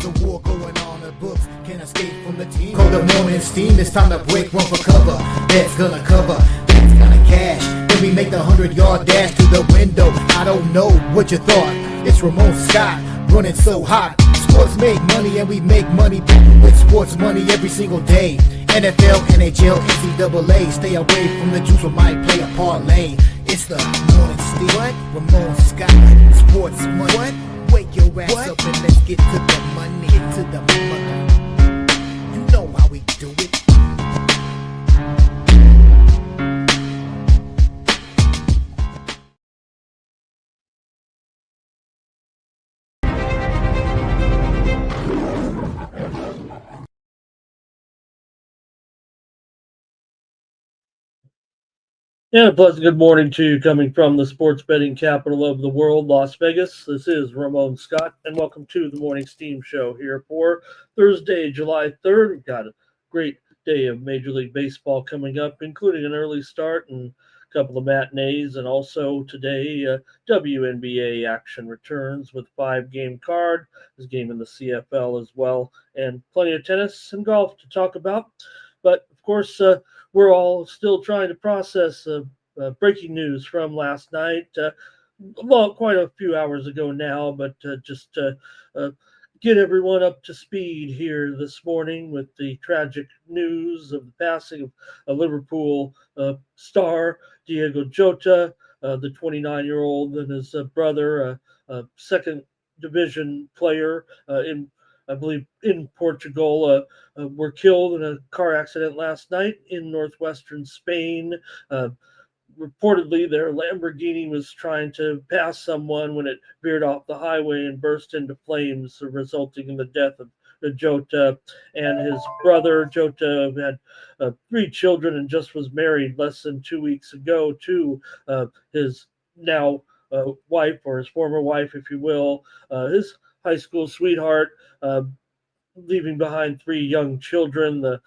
There's a war going on, the books can't escape from the team. Cold the morning steam, it's time to break, run for cover. That's gonna cover, that's gonna cash. Then we make the 100-yard dash to the window. I don't know what you thought. It's Ramon Scott, running so hot. Sports make money and we make money with sports money every single day. NFL, NHL, NCAA. Stay away from the juice, we might play a parlay. It's the morning steam. What? Ramon Scott, sports money. What? Wake your ass up and let's get to the money. Get to the money. You know how we do it. And a pleasant good morning to you coming from the sports betting capital of the world, Las Vegas. This is Ramon Scott, and welcome to the Morning Steam Show here for Thursday, July 3rd. We've got a great day of Major League Baseball coming up, including an early start and a couple of matinees. And also today, WNBA action returns with 5-game card. There's a game in the CFL as well, and plenty of tennis and golf to talk about. But, of course, we're all still trying to process breaking news from last night. Well, quite a few hours ago now, but just to get everyone up to speed here this morning with the tragic news of the passing of a Liverpool star, Diego Jota, the 29-year-old, and his brother, a second division player I believe in Portugal, were killed in a car accident last night in northwestern Spain. Reportedly, their Lamborghini was trying to pass someone when it veered off the highway and burst into flames, resulting in the death of Jota and his brother. Jota had 3 children and just was married less than 2 weeks ago to his now wife, or his former wife, if you will, his high school sweetheart, leaving behind 3 young children. The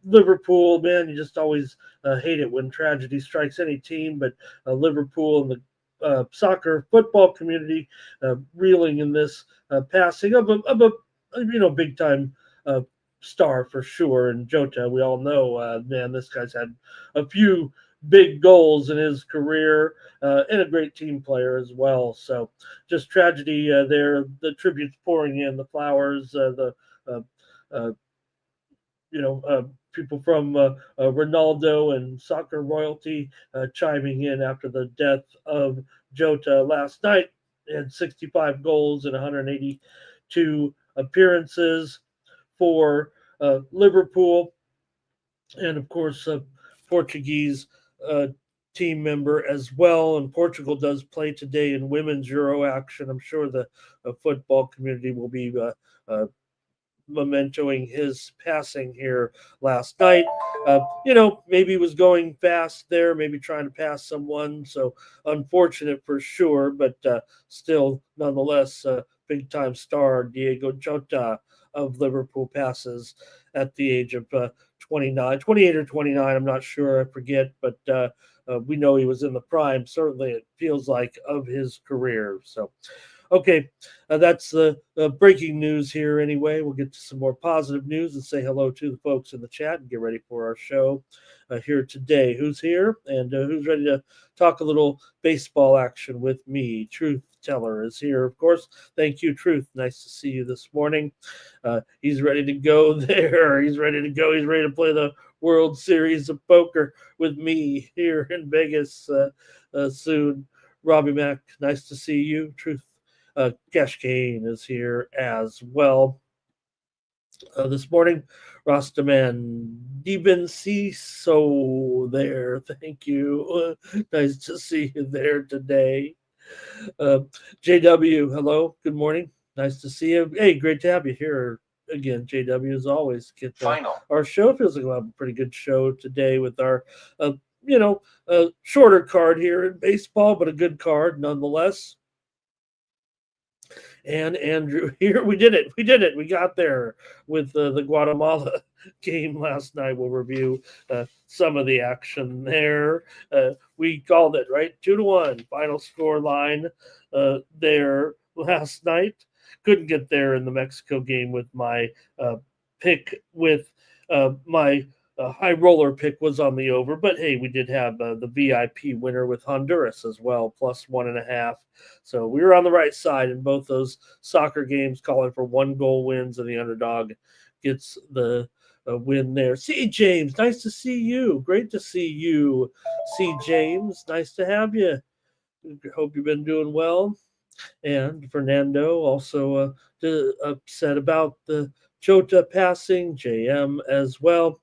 Liverpool, man, you just always hate it when tragedy strikes any team, but Liverpool and the soccer football community reeling in this passing of a big time star for sure. And Jota, we all know, man, this guy's had a few big goals in his career, and a great team player as well. So just tragedy there. The tributes pouring in, the flowers, people from Ronaldo and soccer royalty chiming in after the death of Jota last night. He had 65 goals in 182 appearances for Liverpool, and of course, Portuguese team member as well. And Portugal does play today in women's Euro action. I'm sure the football community will be mementoing his passing here last night. Maybe he was going fast there, maybe trying to pass someone. So unfortunate for sure, but still, nonetheless, big time star Diego Jota of Liverpool passes at the age of 28 or 29. I'm not sure, I forget, but we know he was in the prime, certainly it feels like, of his career. So, okay, that's the breaking news here anyway. We'll get to some more positive news and say hello to the folks in the chat and get ready for our show here today. Who's here and who's ready to talk a little baseball action with me? Truth Teller is here, of course. Thank you, Truth. Nice to see you this morning. He's ready to go there. He's ready to go. He's ready to play the World Series of Poker with me here in Vegas soon. Robbie Mack, nice to see you. Truth. Cash Kane is here as well. This morning, Rastaman Divenciso there. Thank you. Nice to see you there today. JW, hello. Good morning. Nice to see you. Hey, great to have you here again, JW, as always. Our show feels like we'll have a pretty good show today with our, shorter card here in baseball, but a good card nonetheless. And Andrew here, we did it. We got there with the Guatemala game last night. We'll review some of the action there. We called it, right? 2-1 final score line there last night. couldn't get there in the Mexico game with my pick with my high roller pick was on the over, but hey, we did have the VIP winner with Honduras as well, plus 1.5. So we were on the right side in both those soccer games, calling for 1-goal wins, and the underdog gets the win there. C. James, nice to see you. Great to see you, C. James. Nice to have you. Hope you've been doing well. And Fernando also upset about the Jota passing, JM as well.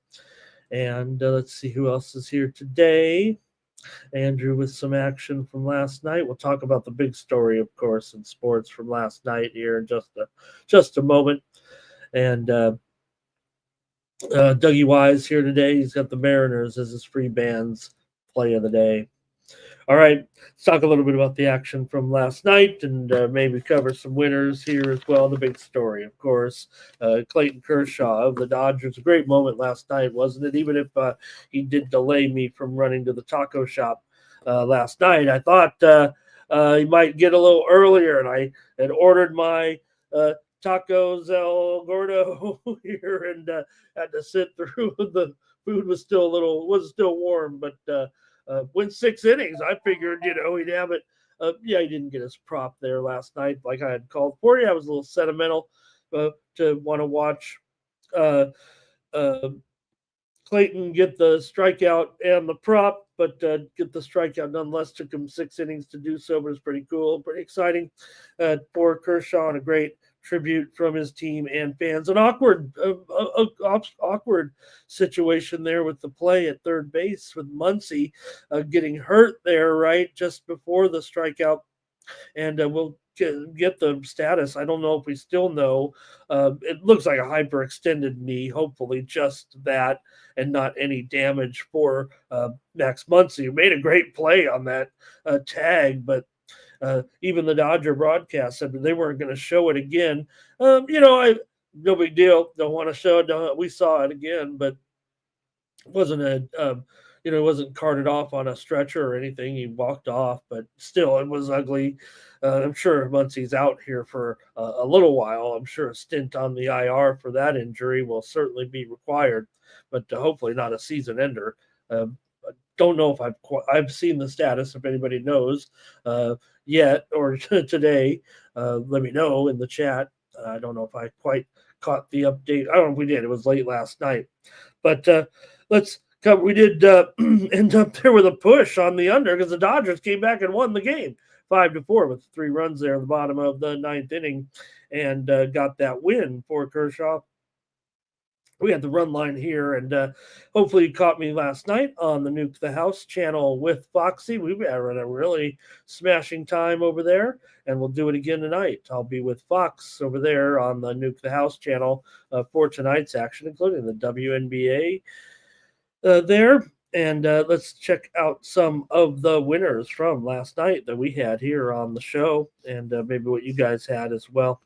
And let's see who else is here today. Andrew with some action from last night. We'll talk about the big story, of course, in sports from last night here in just a moment. And Dougie Wise here today. He's got the Mariners as his free bands play of the day. All right, let's talk a little bit about the action from last night and maybe cover some winners here as well. The big story, of course, Clayton Kershaw of the Dodgers. A great moment last night, wasn't it? Even if he did delay me from running to the taco shop last night, I thought he might get a little earlier, and I had ordered my tacos El Gordo here and had to sit through. The food was still warm, but went 6 innings. I figured, he'd have it. He didn't get his prop there last night like I had called for. I was a little sentimental to want to watch Clayton get the strikeout and the prop, but get the strikeout nonetheless. Took him 6 innings to do so, but it's pretty cool, pretty exciting for Kershaw, and a great tribute from his team and fans. An awkward situation there with the play at third base with Muncy getting hurt there right just before the strikeout, and we'll get the status. I don't know if we still know. It looks like a hyperextended knee, hopefully just that and not any damage for Max Muncy, who made a great play on that tag, but even the Dodger broadcast said they weren't going to show it again. No big deal. Don't want to show it. We saw it again, but it wasn't it wasn't carted off on a stretcher or anything. He walked off, but still, it was ugly. I'm sure Muncy's out here for a little while. I'm sure a stint on the IR for that injury will certainly be required, but hopefully not a season ender. Don't know if I've seen the status. If anybody knows yet or today, let me know in the chat. I don't know if I quite caught the update. I don't know if we did. It was late last night, but let's come. We did end up there with a push on the under because the Dodgers came back and won the game 5-4 with 3 runs there at the bottom of the 9th inning, and got that win for Kershaw. We had the run line here, and hopefully you caught me last night on the Nuke the House channel with Foxy. We've had a really smashing time over there, and we'll do it again tonight. I'll be with Fox over there on the Nuke the House channel for tonight's action, including the WNBA there. And let's check out some of the winners from last night that we had here on the show, and maybe what you guys had as well.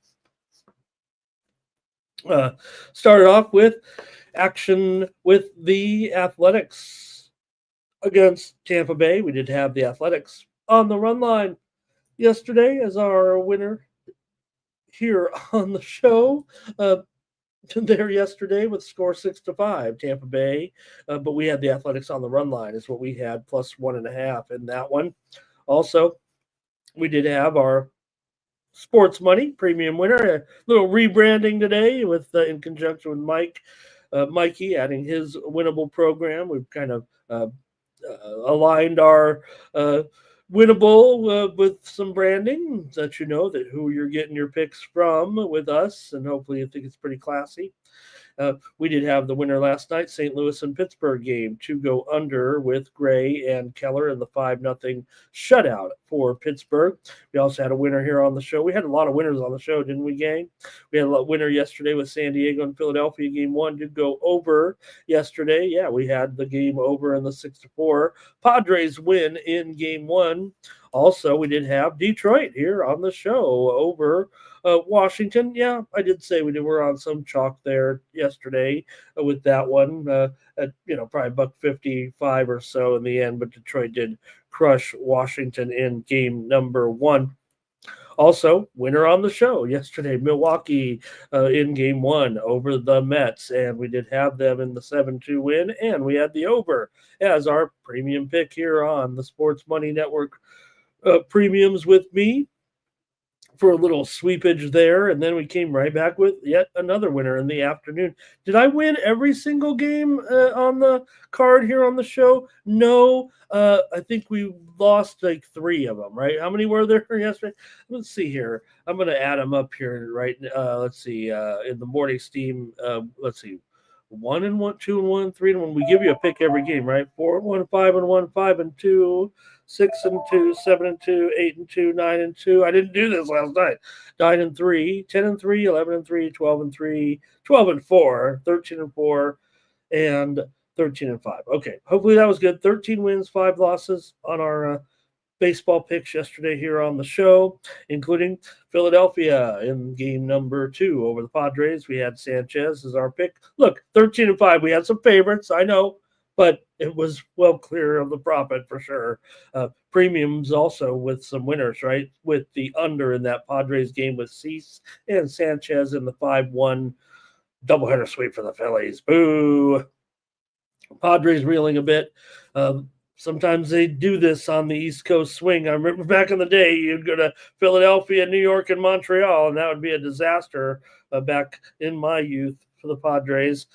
Started off with action with the Athletics against Tampa Bay. We did have the Athletics on the run line yesterday as our winner here on the show. There yesterday with score 6-5, Tampa Bay. But we had the Athletics on the run line is what we had, plus 1.5 in that one. Also, we did have our Sports Money premium winner, a little rebranding today with in conjunction with Mikey adding his winnable program. We've kind of aligned our winnable with some branding so that you know that who you're getting your picks from with us, and hopefully you think it's pretty classy. We did have the winner last night, St. Louis and Pittsburgh game, to go under with Gray and Keller in the 5-0 shutout for Pittsburgh. We also had a winner here on the show. We had a lot of winners on the show, didn't we, gang? We had a winner yesterday with San Diego and Philadelphia. Game 1 did go over yesterday. Yeah, we had the game over in the 6-4. Padres win in game 1. Also, we did have Detroit here on the show over Washington. Yeah, I did say we were on some chalk there yesterday with that one at probably $1.55 or so in the end, but Detroit did crush Washington in game number 1. Also, winner on the show yesterday, Milwaukee in game one over the Mets, and we did have them in the 7-2 win, and we had the over as our premium pick here on the Sports Money Network premiums with me for a little sweepage there, and then we came right back with yet another winner in the afternoon. Did I win every single game on the card here on the show? No. I think we lost like 3 of them, right? How many were there yesterday? Let's see here. I'm going to add them up here right let's see. In the morning steam, let's see. 1 and 1, 2 and 1, 3 and 1. We give you a pick every game, right? 4 and 1, 5 and 1, 5 and 2. 6 and 2, 7 and 2, 8 and 2, 9 and 2. I didn't do this last night. 9 and 3, 10 and 3, 11 and 3, 12 and 3, 12 and 4, 13 and 4, and 13 and 5. Okay, hopefully that was good. 13 wins, 5 losses on our baseball picks yesterday here on the show, including Philadelphia in game number 2 over the Padres. We had Sanchez as our pick. Look, 13 and 5. We had some favorites, I know, but it was well clear of the profit for sure. Premiums also with some winners, right? With the under in that Padres game with Cease and Sanchez in the 5-1 doubleheader sweep for the Phillies. Boo! Padres reeling a bit. Sometimes they do this on the East Coast swing. I remember back in the day, you'd go to Philadelphia, New York, and Montreal, and that would be a disaster back in my youth for the Padres.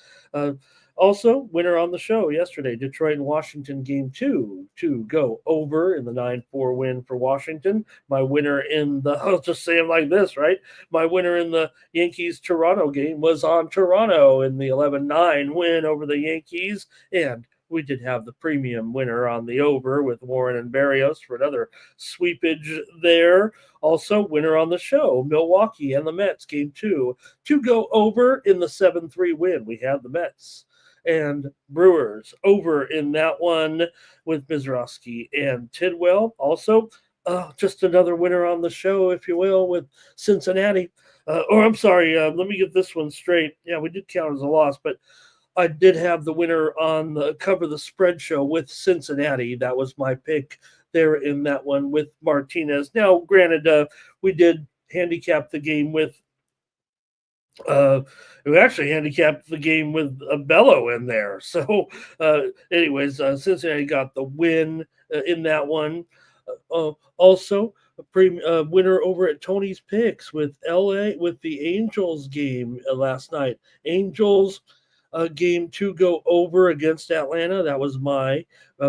Also, winner on the show yesterday, Detroit and Washington game 2 to go over in the 9-4 win for Washington. My winner in the, I'll just say it like this, right? My winner in the Yankees-Toronto game was on Toronto in the 11-9 win over the Yankees. And we did have the premium winner on the over with Warren and Barrios for another sweepage there. Also, winner on the show, Milwaukee and the Mets game 2 to go over in the 7-3 win. We had the Mets and Brewers over in that one with Mizrowski and Tidwell. Also, just another winner on the show, if you will, with Cincinnati. Let me get this one straight. Yeah, we did count as a loss, but I did have the winner on the Cover the Spread show with Cincinnati. That was my pick there in that one with Martinez. Now, granted, we did handicap the game with we actually handicapped the game with a Bello in there. So, Cincinnati got the win in that one. Also, a winner over at Tony's Picks with LA with the Angels game last night. Angels game 2 go over against Atlanta. That was my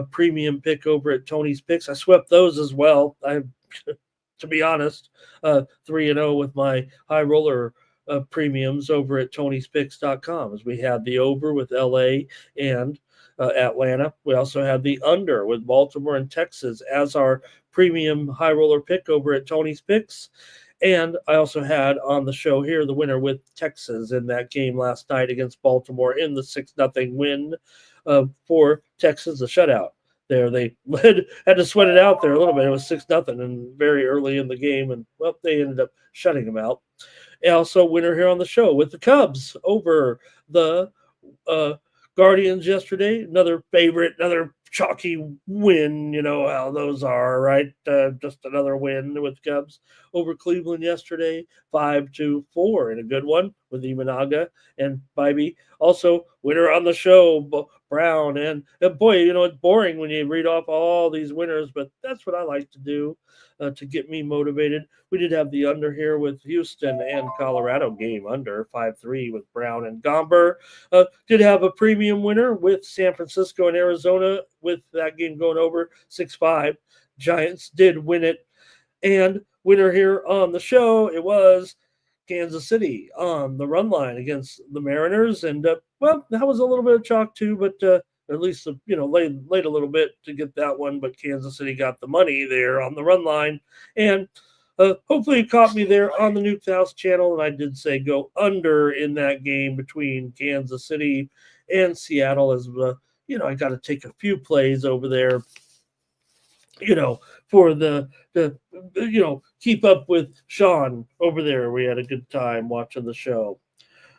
premium pick over at Tony's Picks. I swept those as well. To be honest, 3-0 with my high roller premiums over at Tony'sPicks.com as we had the over with LA and Atlanta. We also had the under with Baltimore and Texas as our premium high roller pick over at Tony's Picks. And I also had on the show here the winner with Texas in that game last night against Baltimore in the 6-0 win for Texas, a shutout. There they had to sweat it out there a little bit. It was 6-0 and very early in the game, and well, they ended up shutting them out. And also winner here on the show with the Cubs over the Guardians yesterday. Another favorite, another chalky win. You know how those are, right? Just another win with Cubs over Cleveland yesterday, 5-4 in a good one with Imanaga and Bybee. Also, winner on the show, Brown. And boy, you know, it's boring when you read off all these winners, but that's what I like to do to get me motivated. We did have the under here with Houston and Colorado game under 5-3 with Brown and Gomber. Did have a premium winner with San Francisco and Arizona with that game going over 6-5. Giants did win it. And winner here on the show, it was Kansas City on the run line against the Mariners. And, that was a little bit of chalk too, but at least, late a little bit to get that one. But Kansas City got the money there on the run line. And hopefully you caught me there on the Nuked House channel. And I did say go under in that game between Kansas City and Seattle as, I got to take a few plays over there, for the keep up with Sean over there. We had a good time watching the show.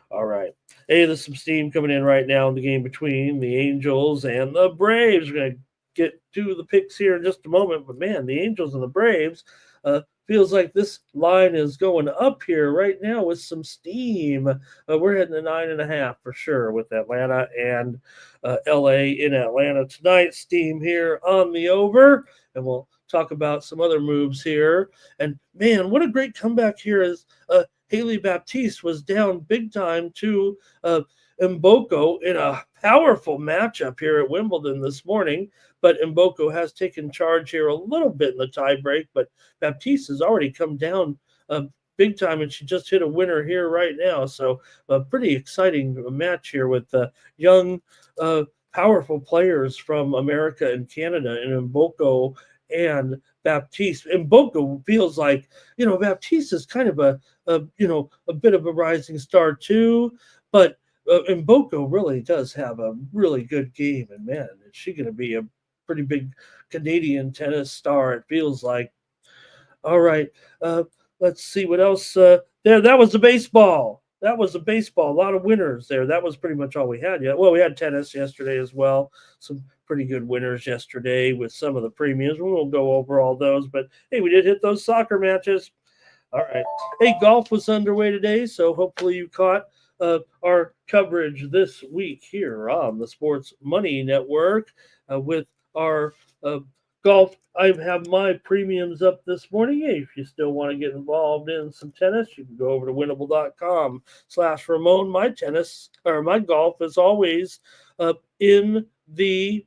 All right. Hey, there's some steam coming in right now in the game between the Angels and the Braves. We're going to get to the picks here in just a moment. But, man, the Angels and the Braves, Feels like this line is going up here right now with some steam. We're heading to 9.5 for sure with Atlanta and LA in Atlanta tonight. Steam here on the over, and we'll talk about some other moves here. And man, what a great comeback here is Haley Baptiste was down big time to Mboko in a powerful matchup here at Wimbledon this morning. But Mboko has taken charge here a little bit in the tiebreak, but Baptiste has already come down big time, and she just hit a winner here right now. So a pretty exciting match here with young, powerful players from America and Canada, and Mboko and Baptiste. Mboko feels like, Baptiste is kind of a bit of a rising star too, but Mboko really does have a really good game, and man, is she going to be a pretty big Canadian tennis star, it feels like. All right, let's see what else. There, that was the baseball. That was the baseball. A lot of winners there. That was pretty much all we had yet. Well, we had tennis yesterday as well. Some pretty good winners yesterday with some of the premiums. We won't go over all those, but hey, we did hit those soccer matches. All right. Hey, golf was underway today, so hopefully you caught our coverage this week here on the Sports Money Network with our golf. I have my premiums up this morning. Hey, if you still want to get involved in some tennis, you can go over to winnable.com/Ramon. My tennis or my golf is always in the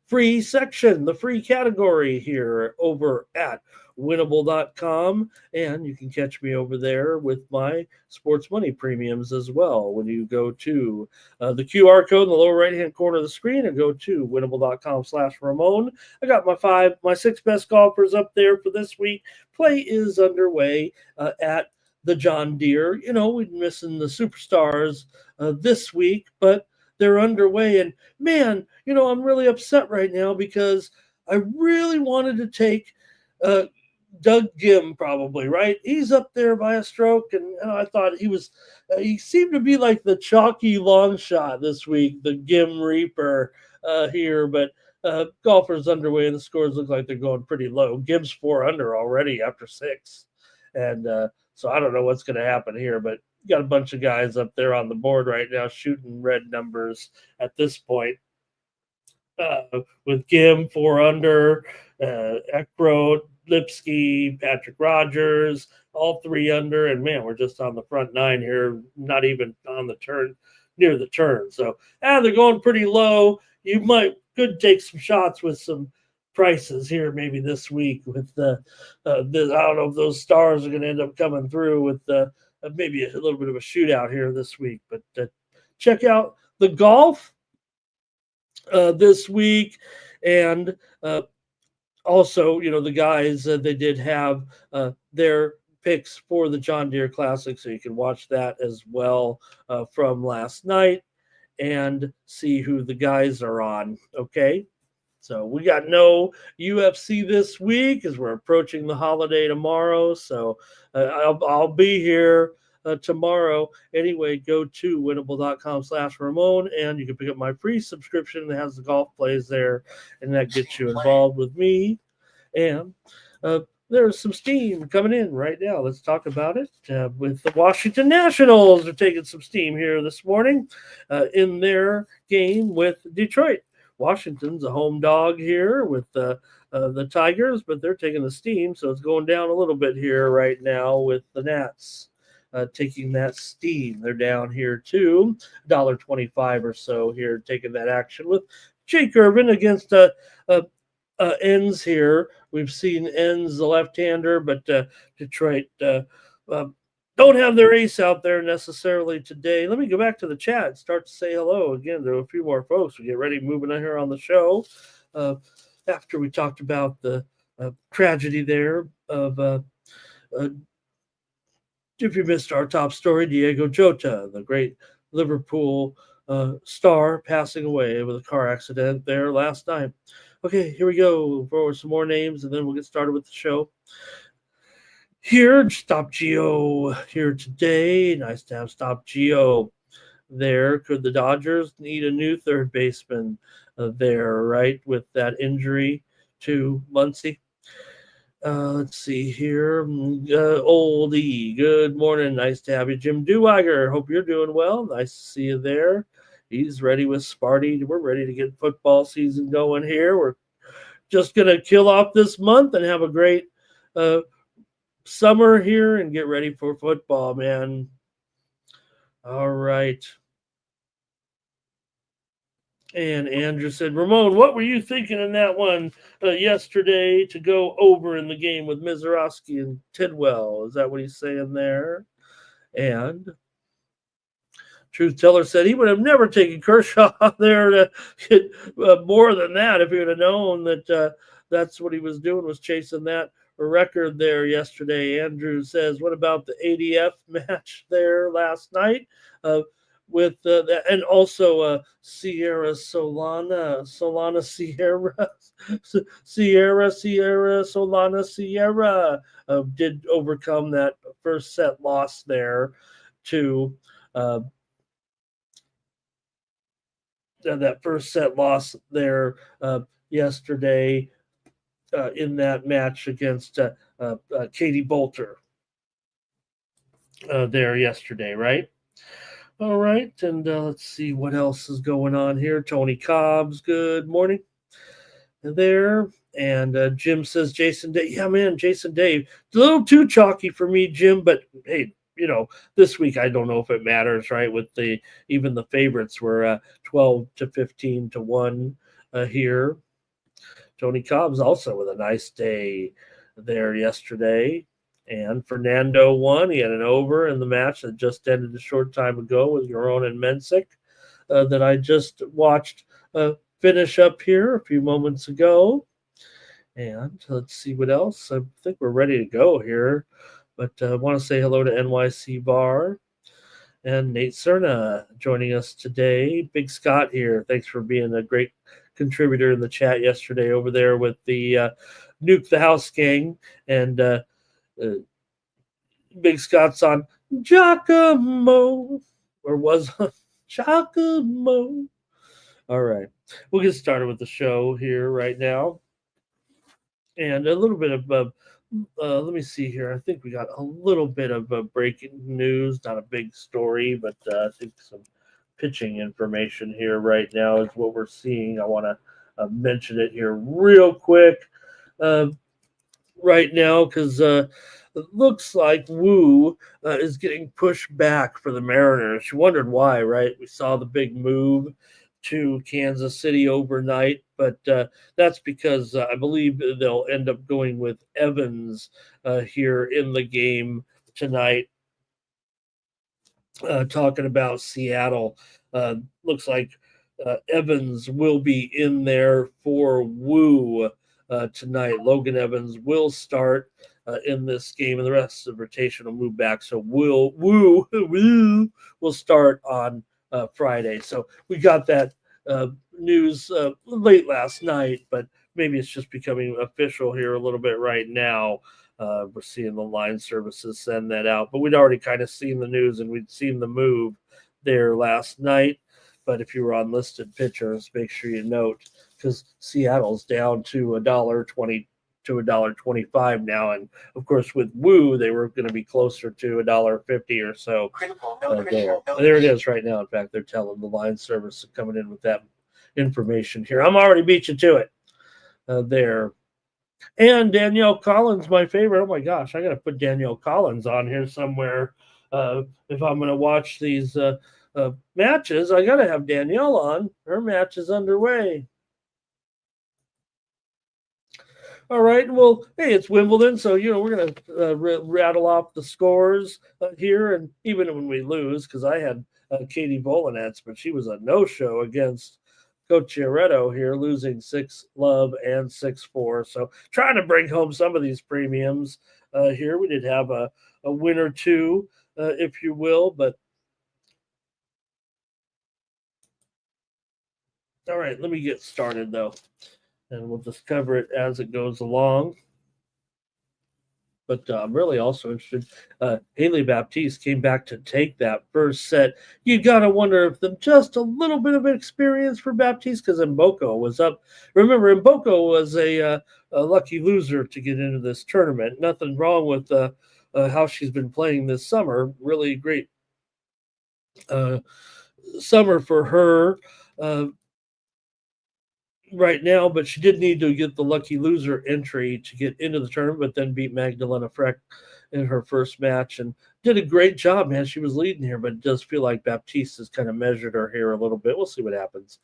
free section, the free category here over at winnable.com, and you can catch me over there with my sports money premiums as well. When you go to the QR code in the lower right hand corner of the screen and go to winnable.com/Ramon, I got my 6 best golfers up there for this week. Play is underway at the John Deere. We've been missing the superstars this week, but they're underway. And man, I'm really upset right now because I really wanted to take Doug Gim, probably, right? He's up there by a stroke, and I thought he seemed to be like the chalky long shot this week, the Gim Reaper here, but golfers underway and the scores look like they're going pretty low. Gim's 4 under already after 6. And so I don't know what's going to happen here, but you got a bunch of guys up there on the board right now shooting red numbers at this point. With Gim 4 under, Ekbro, Lipsky, Patrick Rogers, all 3 under, and man, we're just on the front 9 here, not even on the turn, near the turn. So they're going pretty low. You could take some shots with some prices here maybe this week with I don't know if those stars are going to end up coming through with maybe a little bit of a shootout here this week. But check out the golf this week, and also, the guys, they did have their picks for the John Deere Classic, so you can watch that as well from last night and see who the guys are on, okay? So we got no UFC this week as we're approaching the holiday tomorrow, so I'll be here tomorrow. Anyway, go to winnable.com/Ramon, and you can pick up my free subscription that has the golf plays there, and that gets you involved with me. And there's some steam coming in right now. Let's talk about it with the Washington Nationals. They're taking some steam here this morning in their game with Detroit. Washington's a home dog here with the Tigers, but they're taking the steam, so it's going down a little bit here right now with the Nats. Taking that steam. They're down here to $1.25 or so here, taking that action with Jake Irvin against Enns here. We've seen Enns, the left-hander, but Detroit don't have their ace out there necessarily today. Let me go back to the chat and start to say hello again to a few more folks. We get ready moving on here on the show after we talked about the tragedy there of if you missed our top story, Diego Jota, the great Liverpool star, passing away with a car accident there last night. Okay, here we go for some more names, and then we'll get started with the show. Here, Stop Geo here today. Nice to have Stop Geo there. Could the Dodgers need a new third baseman there, right, with that injury to Muncy? Let's see here. Oldie, good morning. Nice to have you, Jim Duwager. Hope you're doing well. Nice to see you there. He's ready with Sparty. We're ready to get football season going here. We're just going to kill off this month and have a great summer here and get ready for football, man. All right. And Andrew said, Ramon, what were you thinking in that one yesterday to go over in the game with Mizorowski and Tidwell? Is that what he's saying there? And Truth Teller said he would have never taken Kershaw there to get more than that if he would have known that that's what he was doing, was chasing that record there yesterday. Andrew says, what about the ADF match there last night? With that, and also Sierra Solana Sierra Solana Sierra did overcome that first set loss there to that first set loss there yesterday in that match against Katie Bolter there yesterday, right? All right, and let's see what else is going on here. Tony Cobbs, good morning there. And Jim says Jason Day. Yeah, man, Jason Day. A little too chalky for me, Jim, but hey, this week I don't know if it matters, right? With even the favorites were 12 to 15 to 1 here. Tony Cobbs also with a nice day there yesterday. And Fernando won. He had an over in the match that just ended a short time ago with Yaron and Mensick that I just watched finish up here a few moments ago. And let's see what else. I think we're ready to go here. But I want to say hello to NYC Bar and Nate Cerna joining us today. Big Scott here. Thanks for being a great contributor in the chat yesterday over there with the Nuke the House gang. And Big Scott's on Giacomo, or was on Giacomo. All right. We'll get started with the show here right now. And a little bit of, let me see here. I think we got a little bit of breaking news, not a big story, but I think some pitching information here right now is what we're seeing. I want to mention it here real quick right now because it looks like Wu is getting pushed back for the Mariners. You wondered why, right? We saw the big move to Kansas City overnight, but that's because I believe they'll end up going with Evans here in the game tonight. Talking about Seattle, looks like Evans will be in there for Wu tonight. Logan Evans will start in this game, and the rest of the rotation will move back. So Wu will start on Friday. So we got that news late last night, but maybe it's just becoming official here a little bit right now. We're seeing the line services send that out, but we'd already kind of seen the news and we'd seen the move there last night. But if you were on listed pitchers, make sure you note, because Seattle's down to $1.20 to $1.25 now, and of course with Wu they were going to be closer to $1.50 or so. There it is right now. In fact, they're telling the line service coming in with that information here. I'm already beat you to it there. And Danielle Collins, my favorite. Oh my gosh, I got to put Danielle Collins on here somewhere. If I'm going to watch these matches, I got to have Danielle on. Her match is underway. All right. Well, hey, it's Wimbledon, so we're going to rattle off the scores here, and even when we lose, because I had Katie Volanets, but she was a no-show against Cocchiaretto here, losing 6-love and 6-4. So trying to bring home some of these premiums here. We did have a win or two, if you will, but all right, let me get started though, and we'll just cover it as it goes along. But I'm really also interested. Haley Baptiste came back to take that first set. You got to wonder if just a little bit of experience for Baptiste because Mboko was up. Remember, Mboko was a lucky loser to get into this tournament. Nothing wrong with how she's been playing this summer. Really great uh, summer for her. Right now, but she did need to get the lucky loser entry to get into the tournament, but then beat Magdalena Freck in her first match and did a great job, man. She was leading here, but it does feel like Baptiste has kind of measured her here a little bit. We'll see what happens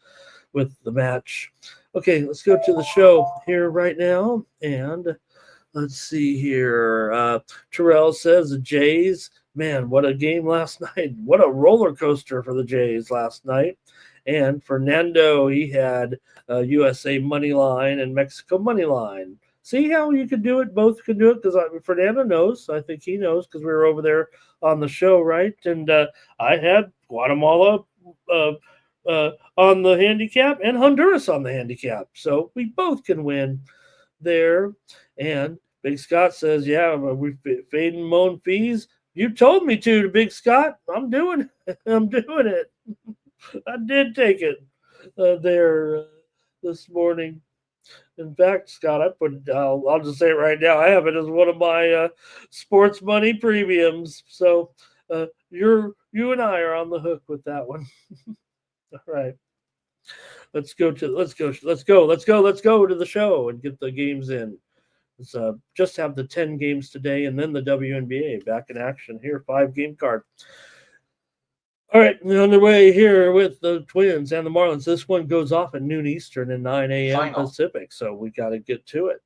with the match. Okay, let's go to the show here right now. And let's see here. Terrell says the Jays, man, what a game last night. What a roller coaster for the Jays last night. And Fernando, he had USA money line and Mexico money line. See how you could do it? Both could do it because Fernando knows. I think he knows because we were over there on the show, right? And I had Guatemala on the handicap and Honduras on the handicap. So we both can win there. And Big Scott says, yeah, we fading Moan fees. You told me to Big Scott. I'm doing it. I'm doing it. I did take it there this morning. In fact, Scott, I'll just say it right now. I have it as one of my sports money premiums. So you and I are on the hook with that one. All right. Let's go to the show and get the games in. Let's just have the 10 games today and then the WNBA back in action here, 5-game card. All right, underway here with the Twins and the Marlins. This one goes off at noon Eastern and 9 a.m. Pacific, so we got to get to it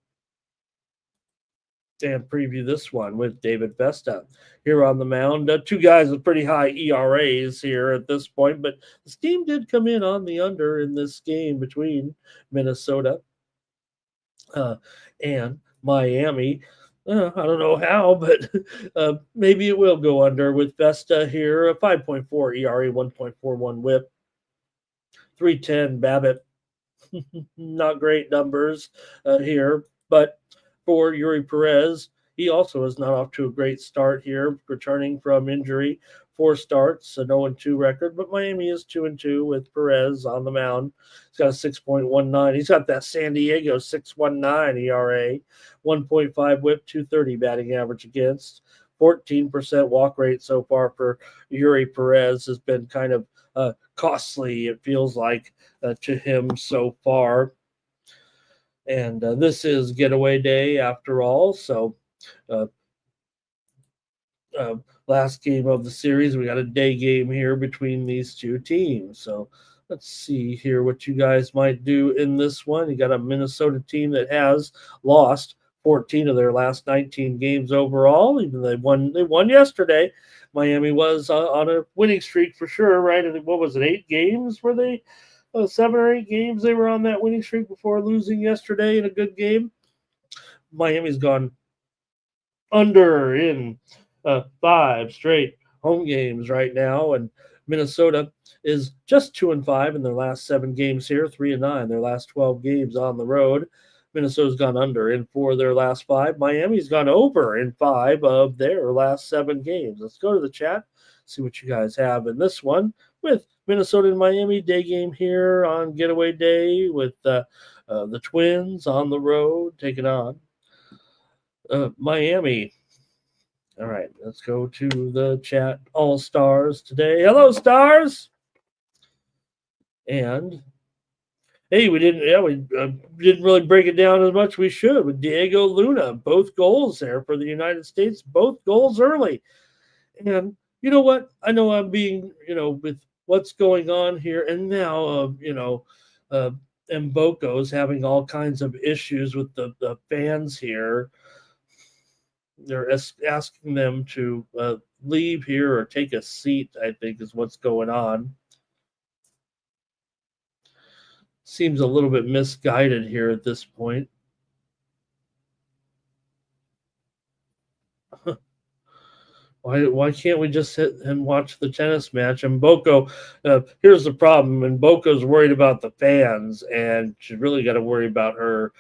and preview this one with David Vesta here on the mound. Two guys with pretty high ERAs here at this point, but the steam did come in on the under in this game between Minnesota and Miami. I don't know how, but maybe it will go under with Vesta here. A 5.4 ERA, 1.41 WHIP, 310 BABIP. Not great numbers here, but for Yuri Perez, he also is not off to a great start here, returning from injury. 4 starts, a 0-2 record, but Miami is 2-2 with Perez on the mound. He's got a 6.19. He's got that San Diego 6.19 ERA, 1.5 WHIP, 230 batting average against. 14% walk rate so far for Yuri Perez has been kind of costly, it feels like, to him so far. And this is getaway day after all, so last game of the series. We got a day game here between these two teams. So let's see here what you guys might do in this one. You got a Minnesota team that has lost 14 of their last 19 games overall. Even they won yesterday. Miami was on a winning streak for sure, right? And what was it, 8 games? Were they 7 or 8 games they were on that winning streak before losing yesterday in a good game? Miami's gone under in 5 straight home games right now, and Minnesota is just 2-5 in their last 7 games here, 3-9 their last 12 games on the road. Minnesota's gone under in 4 of their last 5. Miami's gone over in 5 of their last 7 games. Let's go to the chat, see what you guys have in this one with Minnesota and Miami day game here on getaway day with the Twins on the road taking on Miami. All right, let's go to the chat. All stars today. Hello, stars. And hey, we didn't really break it down as much as we should with Diego Luna. Both goals there for the United States. Both goals early. And you know what? I know I'm being, with what's going on here, and now, Mboko's having all kinds of issues with the fans here. They're asking them to leave here or take a seat, I think is what's going on. Seems a little bit misguided here at this point. Why can't we just sit and watch the tennis match? And Mboko, here's the problem. And Mboko's worried about the fans, and she's really got to worry about her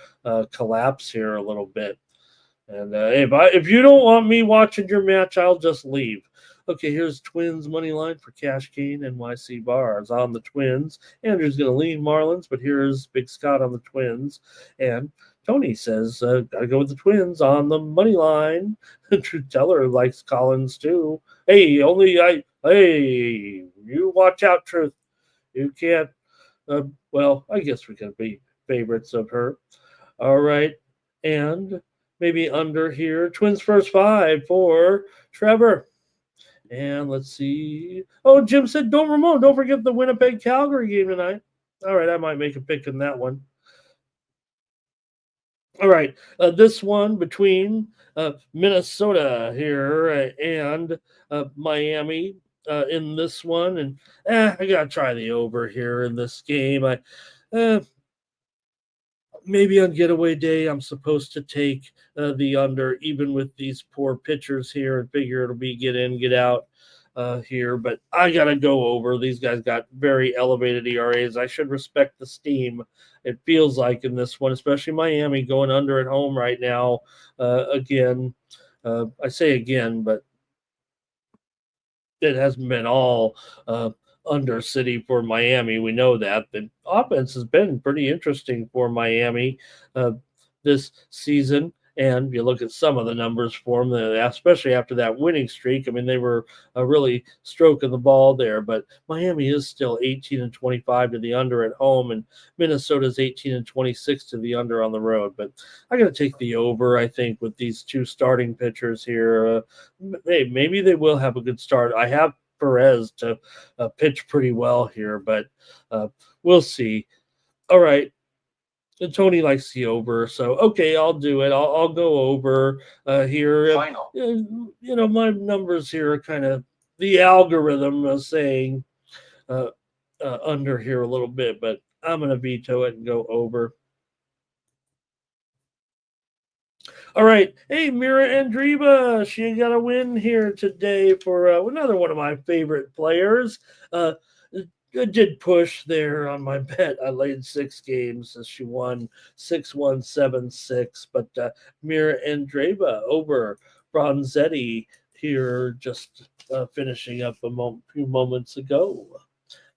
collapse here a little bit. And if you don't want me watching your match, I'll just leave. Okay, here's Twins money line for Cash Cane NYC bars on the Twins. Andrew's going to lean Marlins, but here's Big Scott on the Twins. And Tony says, gotta go with the Twins on the money line. Truth Teller likes Collins too. Hey, you watch out, Truth. You can't, well, I guess we can be favorites of her. All right. And maybe under here. Twins first five for Trevor. And let's see. Oh, Jim said, don't Ramon. Don't forget the Winnipeg Calgary game tonight. All right. I might make a pick in that one. All right. This one between Minnesota here and Miami in this one. And I got to try the over here in this game. Maybe on getaway day, I'm supposed to take the under, even with these poor pitchers here, and figure it'll be get in, get out here. But I got to go over. These guys got very elevated ERAs. I should respect the steam. It feels like in this one, especially Miami going under at home right now. Again, I say again, but it hasn't been all under city for Miami. We know that the offense has been pretty interesting for Miami this season. And you look at some of the numbers for them, especially after that winning streak. I mean, they were really stroking the ball there. But Miami is still 18-25 to the under at home, and Minnesota's 18-26 to the under on the road. But I got to take the over, I think, with these two starting pitchers here. Maybe they will have a good start. I have Perez to pitch pretty well here, but we'll see. All right. And Tony likes the over, so okay, I'll do it. I'll go over here. Final. My numbers here are kind of the algorithm saying under here a little bit, but I'm going to veto it and go over. All right. Hey, Mira Andreeva. She got a win here today for another one of my favorite players. I did push there on my bet. I laid 6 games as she won 6-1, 7-6. But Mira Andreeva over Bronzetti here just finishing up a few moments ago.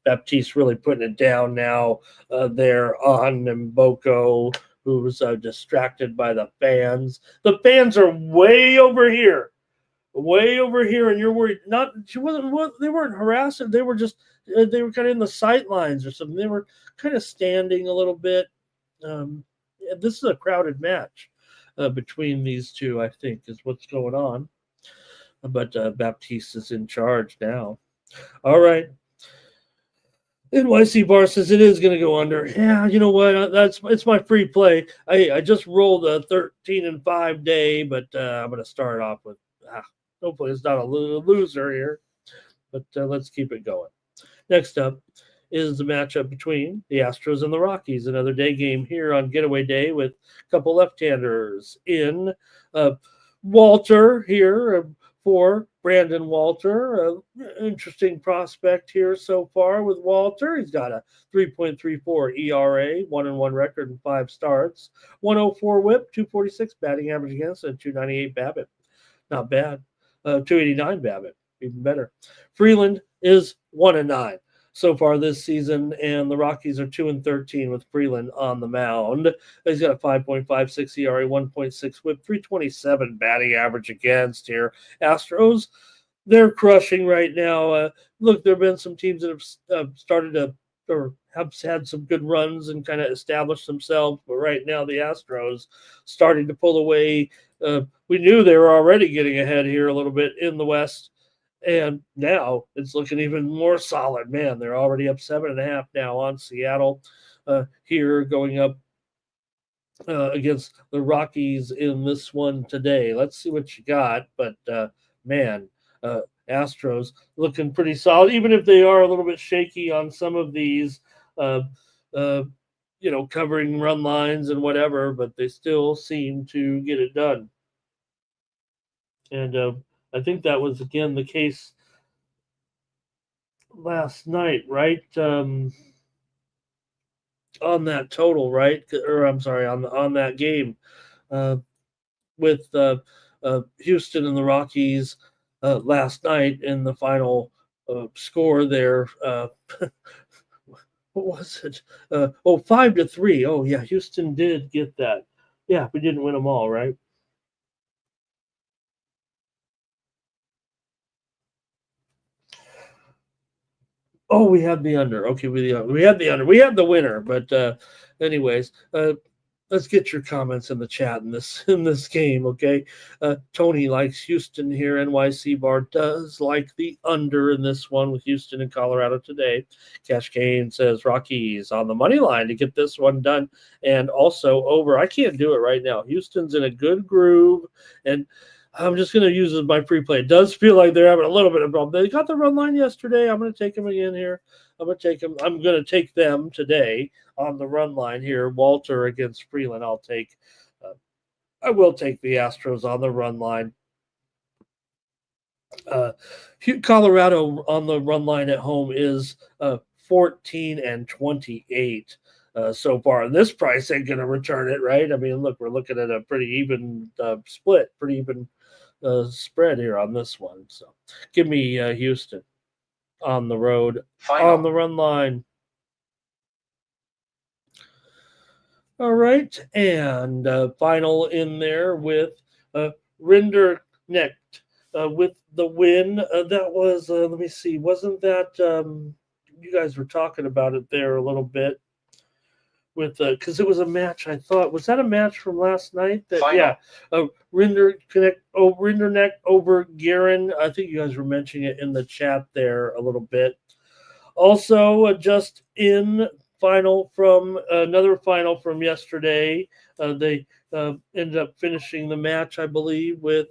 Baptiste really putting it down now there on Mboko, who's distracted by the fans. The fans are way over here, and you're worried. They weren't harassing. They were just they were kind of in the sidelines or something. They were kind of standing a little bit. This is a crowded match between these two, I think, is what's going on. But Baptiste is in charge now. All right. NYC Bar says it is going to go under. Yeah, you know what? It's my free play. I just rolled a 13-5 day, but I'm going to start off with. Hopefully, it's not a loser here, but let's keep it going. Next up is the matchup between the Astros and the Rockies. Another day game here on Getaway Day with a couple left-handers in. Walter here for Brandon Walter. Interesting prospect here so far with Walter. He's got a 3.34 ERA, 1-1 record in 5 starts, 104 whip, 246 batting average against, and 298 BABIP. Not bad. 289 BABIP, even better. Freeland is 1-9 so far this season, and the Rockies are 2-13 with Freeland on the mound. He's got a 5.56 ERA, 1.6 whip, 327 batting average against here. Astros, they're crushing right now. Look, there have been some teams that have started to or have had some good runs and kind of established themselves, but right now the Astros starting to pull away. We knew they were already getting ahead here a little bit in the West, and now it's looking even more solid. Man, they're already up 7.5 now on Seattle here going up against the Rockies in this one today. Let's see what you got, but man, Astros looking pretty solid, even if they are a little bit shaky on some of these, covering run lines and whatever, but they still seem to get it done. And I think that was, again, the case last night, right? On that total, right? Or I'm sorry, on that game. with Houston and the Rockies last night in the final score there. What was it? 5-3. Oh yeah, Houston did get that. Yeah, we didn't win them all, right? Oh, we had the under. Okay, we had the under. We had the winner, but anyways, let's get your comments in the chat in this game, okay? Tony likes Houston here. NYC Bar does like the under in this one with Houston and Colorado today. Cash Kane says Rockies on the money line to get this one done, and also over. I can't do it right now. Houston's in a good groove, and I'm just going to use it as my free play. It does feel like they're having a little bit of problem. They got the run line yesterday. I'm going to take them again here. I'm going to take them today on the run line here. Walter against Freeland. I will take the Astros on the run line. Colorado on the run line at home is 14-28 so far. And this price ain't going to return it, right? I mean, look, we're looking at a pretty even split, pretty even spread here on this one. So give me Houston on the road, on the run line. All right, and final in there with Rinderknecht with the win. That was, let me see, wasn't that, you guys were talking about it there a little bit with, because it was a match, I thought. Was that a match from last night? Rinderknecht over Guerin. I think you guys were mentioning it in the chat there a little bit. Also, just in another final from yesterday. They ended up finishing the match, I believe, with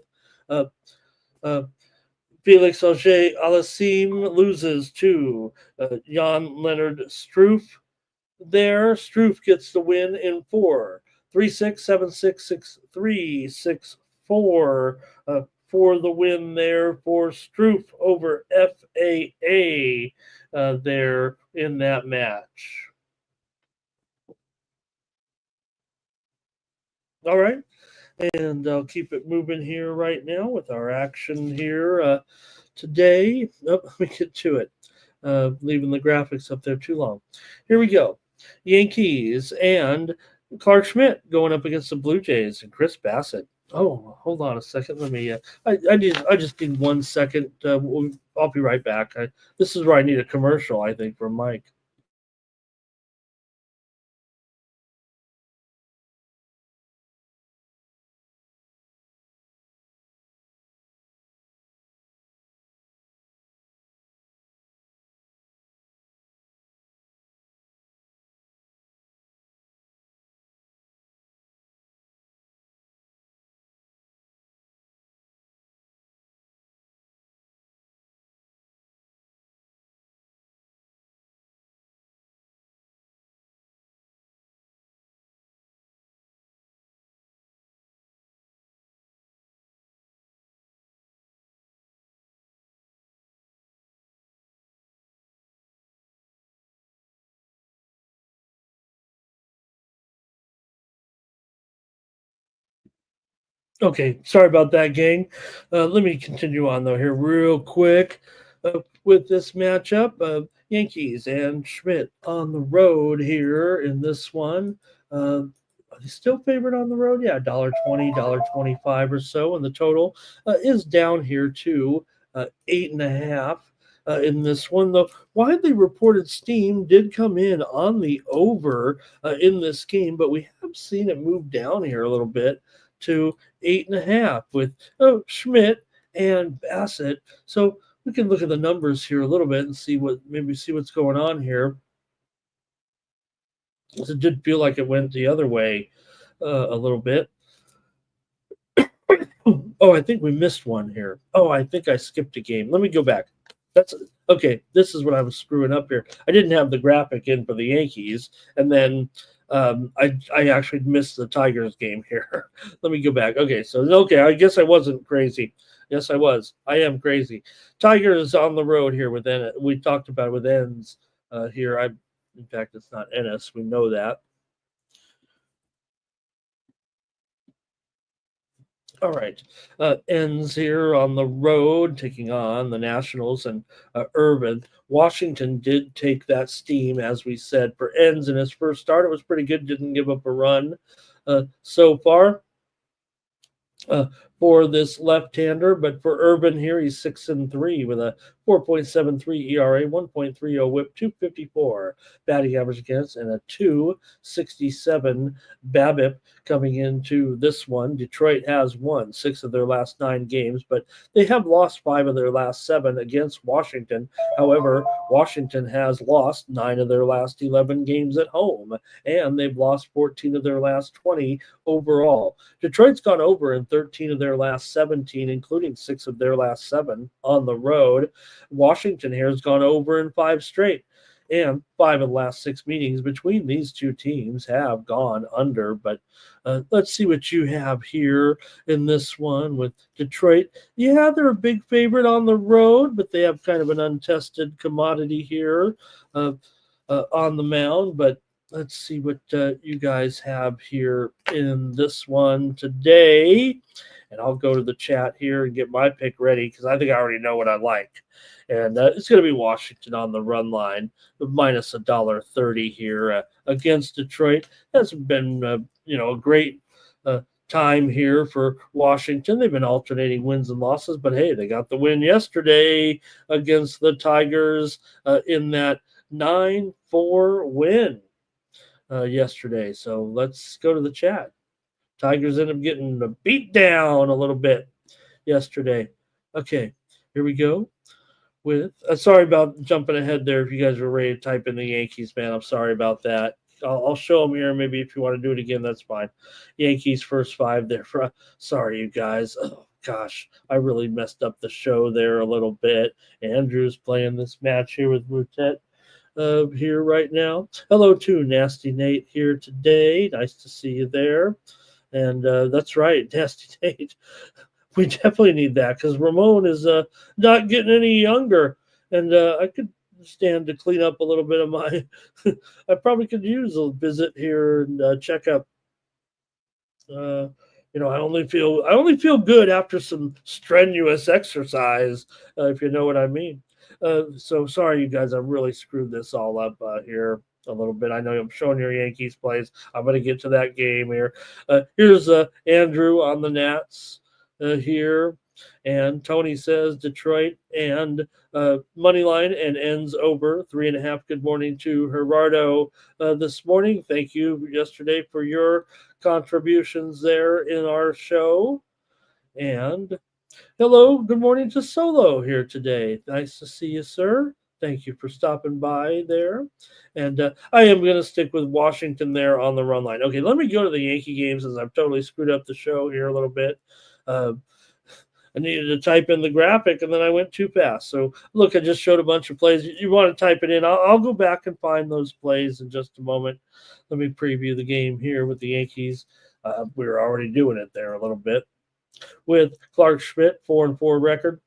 Felix Auger-Aliassime loses to Jan-Lennard Struff. There, Struff gets the win in 4. 3-6, 7-6, 6-3, 6-4 for the win there for Struff over FAA there in that match. All right, and I'll keep it moving here right now with our action here today. Oh, let me get to it. Leaving the graphics up there too long. Here we go. Yankees and Clark Schmidt going up against the Blue Jays and Chris Bassett. Oh, hold on a second. Let me. I just need 1 second. I'll be right back. This is where I need a commercial, I think, from Mike. Okay, sorry about that, gang. Let me continue on, though, here real quick with this matchup. Yankees and Schmidt on the road here in this one. Are they still favored on the road? Yeah, $1.20, $1.25 or so. And the total is down here to 8.5 in this one. The widely reported steam did come in on the over in this game, but we have seen it move down here a little bit to 8.5 with Schmidt and Bassett. So we can look at the numbers here a little bit and see what's going on here. It did feel like it went the other way a little bit. Oh, I think we missed one here. Oh, I think I skipped a game. Let me go back. That's okay. This is what I was screwing up here. I didn't have the graphic in for the Yankees, and then I actually missed the Tigers game here. Let me go back. Okay, I guess I wasn't crazy. Yes, I was. I am crazy. Tigers on the road here with Ennis. We talked about it with ends here. In fact, it's not Ennis. We know that. All right. Ends here on the road, taking on the Nationals and Urban. Washington did take that steam, as we said, for ends in his first start. It was pretty good, didn't give up a run so far. Uh, for this left-hander, but for Urban here, he's 6-3 with a 4.73 ERA, 1.30 WHIP, 254 batting average against, and a 267 BABIP coming into this one. Detroit has won 6 of their last 9 games, but they have lost 5 of their last 7 against Washington. However, Washington has lost 9 of their last 11 games at home, and they've lost 14 of their last 20 overall. Detroit's gone over in 13 of their last 17, including 6 of their last 7 on the road. Washington here has gone over in 5 straight, and 5 of the last 6 meetings between these two teams have gone under. But let's see what you have here in this one with Detroit. Yeah, they're a big favorite on the road, but they have kind of an untested commodity here on the mound. But let's see what you guys have here in this one today. And I'll go to the chat here and get my pick ready because I think I already know what I like. And it's going to be Washington on the run line, minus $1.30 here against Detroit. That's been a great time here for Washington. They've been alternating wins and losses, but hey, they got the win yesterday against the Tigers in that 9-4 win yesterday. So let's go to the chat. Tigers end up getting beat down a little bit yesterday. Okay, here we go. With sorry about jumping ahead there. If you guys were ready to type in the Yankees, man, I'm sorry about that. I'll show them here. Maybe if you want to do it again, that's fine. Yankees first 5 there. Sorry, you guys. Oh, gosh, I really messed up the show there a little bit. Andrew's playing this match here with Mutet here right now. Hello to Nasty Nate here today. Nice to see you there. And that's right, Nasty Nate. We definitely need that because Ramon is not getting any younger. And I could stand to clean up a little bit of my I probably could use a visit here and check up. I only feel good after some strenuous exercise, if you know what I mean. So sorry, you guys. I really screwed this all up here a little bit. I know I'm showing your Yankees plays. I'm going to get to that game here. Here's Andrew on the Nats here. And Tony says Detroit and money line and ends over 3.5. Good morning to Gerardo this morning. Thank you yesterday for your contributions there in our show. And hello, good morning to Solo here today. Nice to see you, sir. Thank you for stopping by there. And I am going to stick with Washington there on the run line. Okay, let me go to the Yankee games as I've totally screwed up the show here a little bit. I needed to type in the graphic, and then I went too fast. So, look, I just showed a bunch of plays. You want to type it in. I'll go back and find those plays in just a moment. Let me preview the game here with the Yankees. We were already doing it there a little bit. With Clark Schmidt, 4-4 record.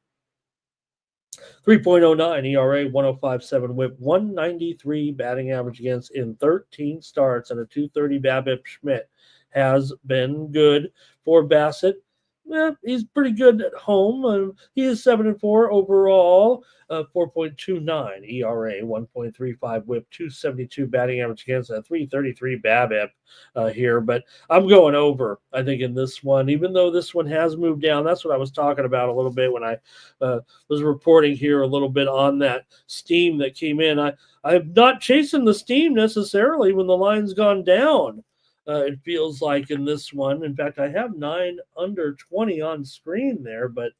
3.09 ERA, 105.7 WHIP, 193 batting average against in 13 starts, and a 230 BABIP. Schmidt has been good for Bassett. He's pretty good at home. He is 7-4 overall, 4.29 ERA, 1.35 WHIP, 272 batting average against, a 333 BABIP here. But I'm going over, I think, in this one, even though this one has moved down. That's what I was talking about a little bit when I was reporting here a little bit on that steam that came in. I'm not chasing the steam necessarily when the line's gone down. It feels like in this one. In fact, I have 9 under 20 on screen there, but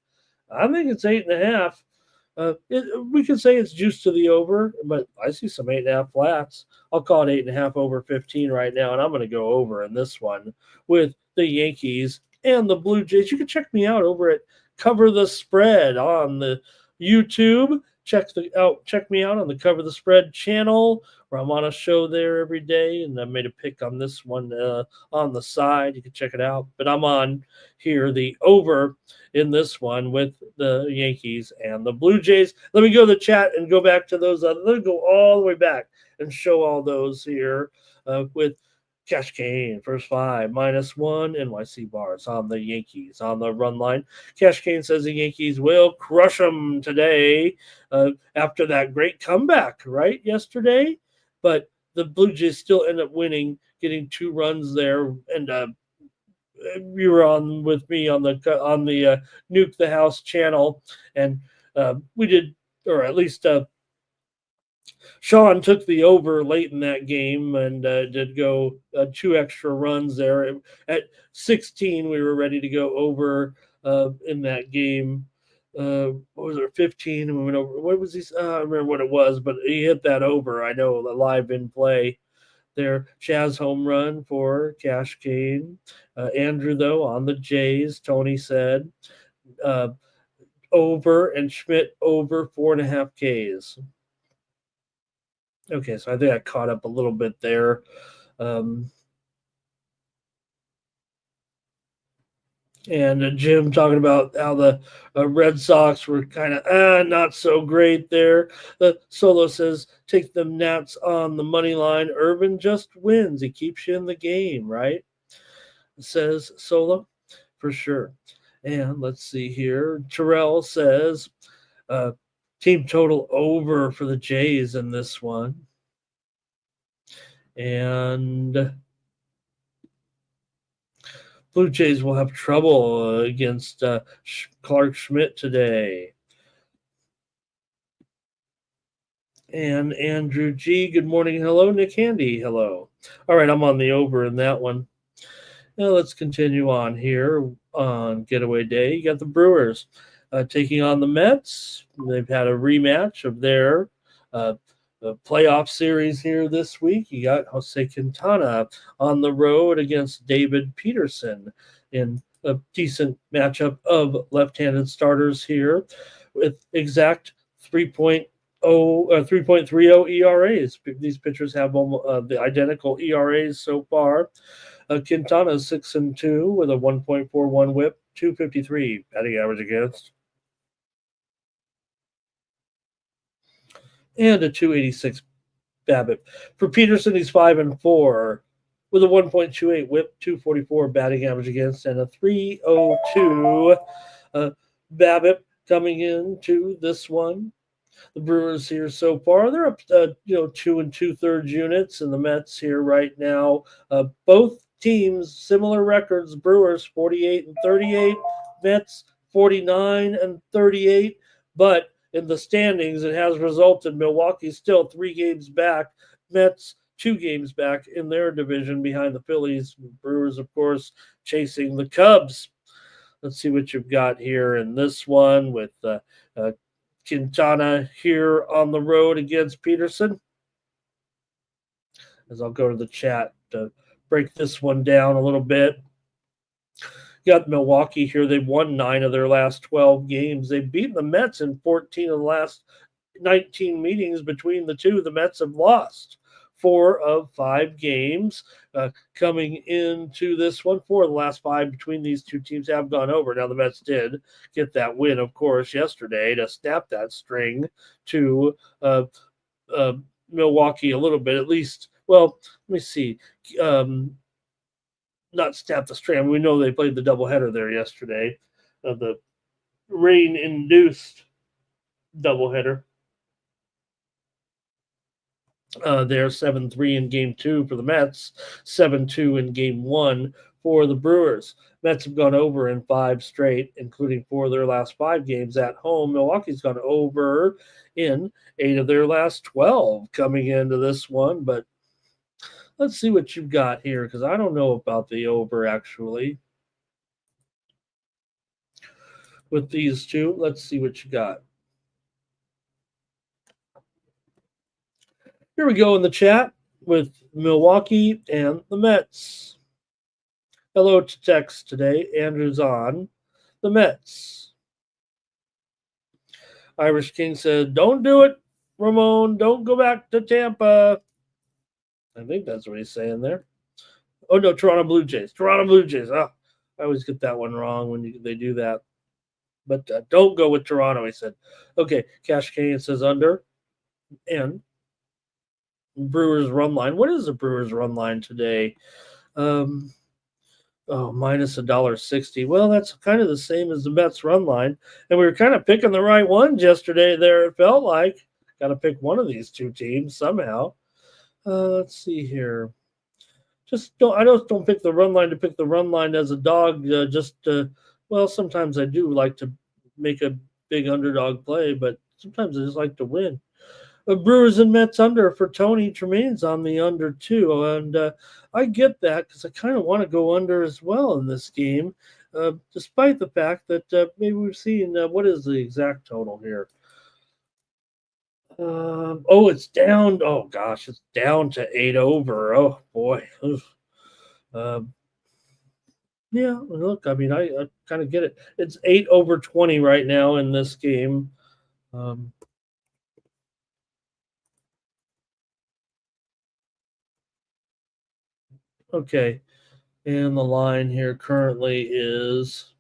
I think it's 8.5. We could say it's juiced to the over, but I see some 8.5 flats. I'll call it 8.5 over 15 right now, and I'm going to go over in this one with the Yankees and the Blue Jays. You can check me out over at Cover the Spread on the YouTube. Check me out on the Cover the Spread channel, where I'm on a show there every day, and I made a pick on this one on the side. You can check it out. But I'm on here the over in this one with the Yankees and the Blue Jays. Let me go to the chat and go back to those. Let me go all the way back and show all those here with Cash Kane, first 5, -1, NYC bars on the Yankees on the run line. Cash Kane says the Yankees will crush them today after that great comeback, right, yesterday? But the Blue Jays still end up winning, getting 2 runs there, and you were on with me on the Nuke the House channel, and we did, or at least Sean took the over late in that game and did go 2 extra runs there. At 16, we were ready to go over in that game. What was it, 15? And we went over. What was he? I don't remember what it was, but he hit that over. I know, live in play there. Chaz home run for Cash Kane. Andrew, though, on the Jays. Tony said over, and Schmidt over 4.5 Ks. Okay, so I think I caught up a little bit there. And Jim talking about how the Red Sox were kind of not so great there. Solo says, take them Nats on the money line. Irvin just wins. He keeps you in the game, right? Says Solo, for sure. And let's see here. Terrell says, team total over for the Jays in this one. And Blue Jays will have trouble against Clark Schmidt today. And Andrew G, good morning. Hello. Nick Handy, hello. All right, I'm on the over in that one. Now let's continue on here on Getaway Day. You got the Brewers taking on the Mets. They've had a rematch of their playoff series here this week. You got Jose Quintana on the road against David Peterson in a decent matchup of left-handed starters here with exact 3.30 ERAs. These pitchers have the identical ERAs so far. Quintana 6-2 with a 1.41 WHIP, 253 batting average against, and a 286 BABIP. For Peterson, he's 5-4 with a 1.28 WHIP, 244 batting average against, and a 302 BABIP coming into this one. The Brewers here so far, they're up 2 2/3 units, and the Mets here right now. Both teams similar records. Brewers 48-38, Mets 49-38. But in the standings, it has resulted Milwaukee still 3 games back, Mets 2 games back in their division behind the Phillies. Brewers, of course, chasing the Cubs. Let's see what you've got here in this one with Quintana here on the road against Peterson. As I'll go to the chat to break this one down a little bit. Got Milwaukee here. They've won 9 of their last 12 games. They've beaten the Mets in 14 of the last 19 meetings between the two. The Mets have lost 4 of 5 games coming into this one. 4 of the last 5 between these two teams have gone over. Now, the Mets did get that win, of course, yesterday to snap that string to Milwaukee a little bit, at least. Well, let me see. Not snap the string. We know they played the doubleheader there yesterday, the rain-induced doubleheader. They're 7-3 in game 2 for the Mets, 7-2 in game 1 for the Brewers. Mets have gone over in 5 straight, including 4 of their last 5 games at home. Milwaukee's gone over in 8 of their last 12 coming into this one, but let's see what you've got here, because I don't know about the over, actually. With these two, let's see what you got. Here we go in the chat with Milwaukee and the Mets. Hello to text today. Andrew's on the Mets. Irish King said, don't do it, Ramon. Don't go back to Tampa. I think that's what he's saying there. Oh, no, Toronto Blue Jays. Toronto Blue Jays. Oh, I always get that one wrong when they do that. But don't go with Toronto, he said. Okay, Cash Kane says under. And Brewers run line. What is the Brewers run line today? Minus $1.60. Well, that's kind of the same as the Mets run line. And we were kind of picking the right ones yesterday there, it felt like. Got to pick one of these two teams somehow. Let's see here. I just don't pick the run line to pick the run line as a dog. Sometimes I do like to make a big underdog play, but sometimes I just like to win. Brewers and Mets under for Tony Tremaine's on the under too, and I get that because I kind of want to go under as well in this game, despite the fact that maybe we've seen what is the exact total here. It's down. Oh gosh, it's down to 8 over. Oh boy. Yeah, look, I mean, I kind of get it. It's 8 over 20 right now in this game. Okay, and the line here currently is.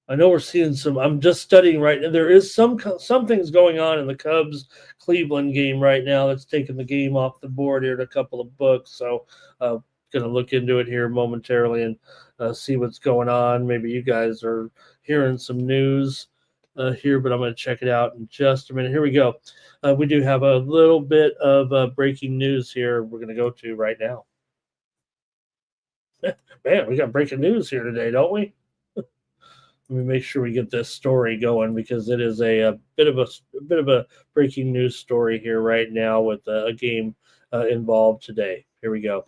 I know we're seeing some. I'm just studying right now. There is some things going on in the Cubs Cleveland game right now that's taking the game off the board here in a couple of books. So, going to look into it here momentarily and see what's going on. Maybe you guys are hearing some news here, but I'm going to check it out in just a minute. Here we go. We do have a little bit of breaking news here. We're going to go to right now. Man, we got breaking news here today, don't we? Let me make sure we get this story going because it is a bit of a breaking news story here right now with a game involved today. Here we go.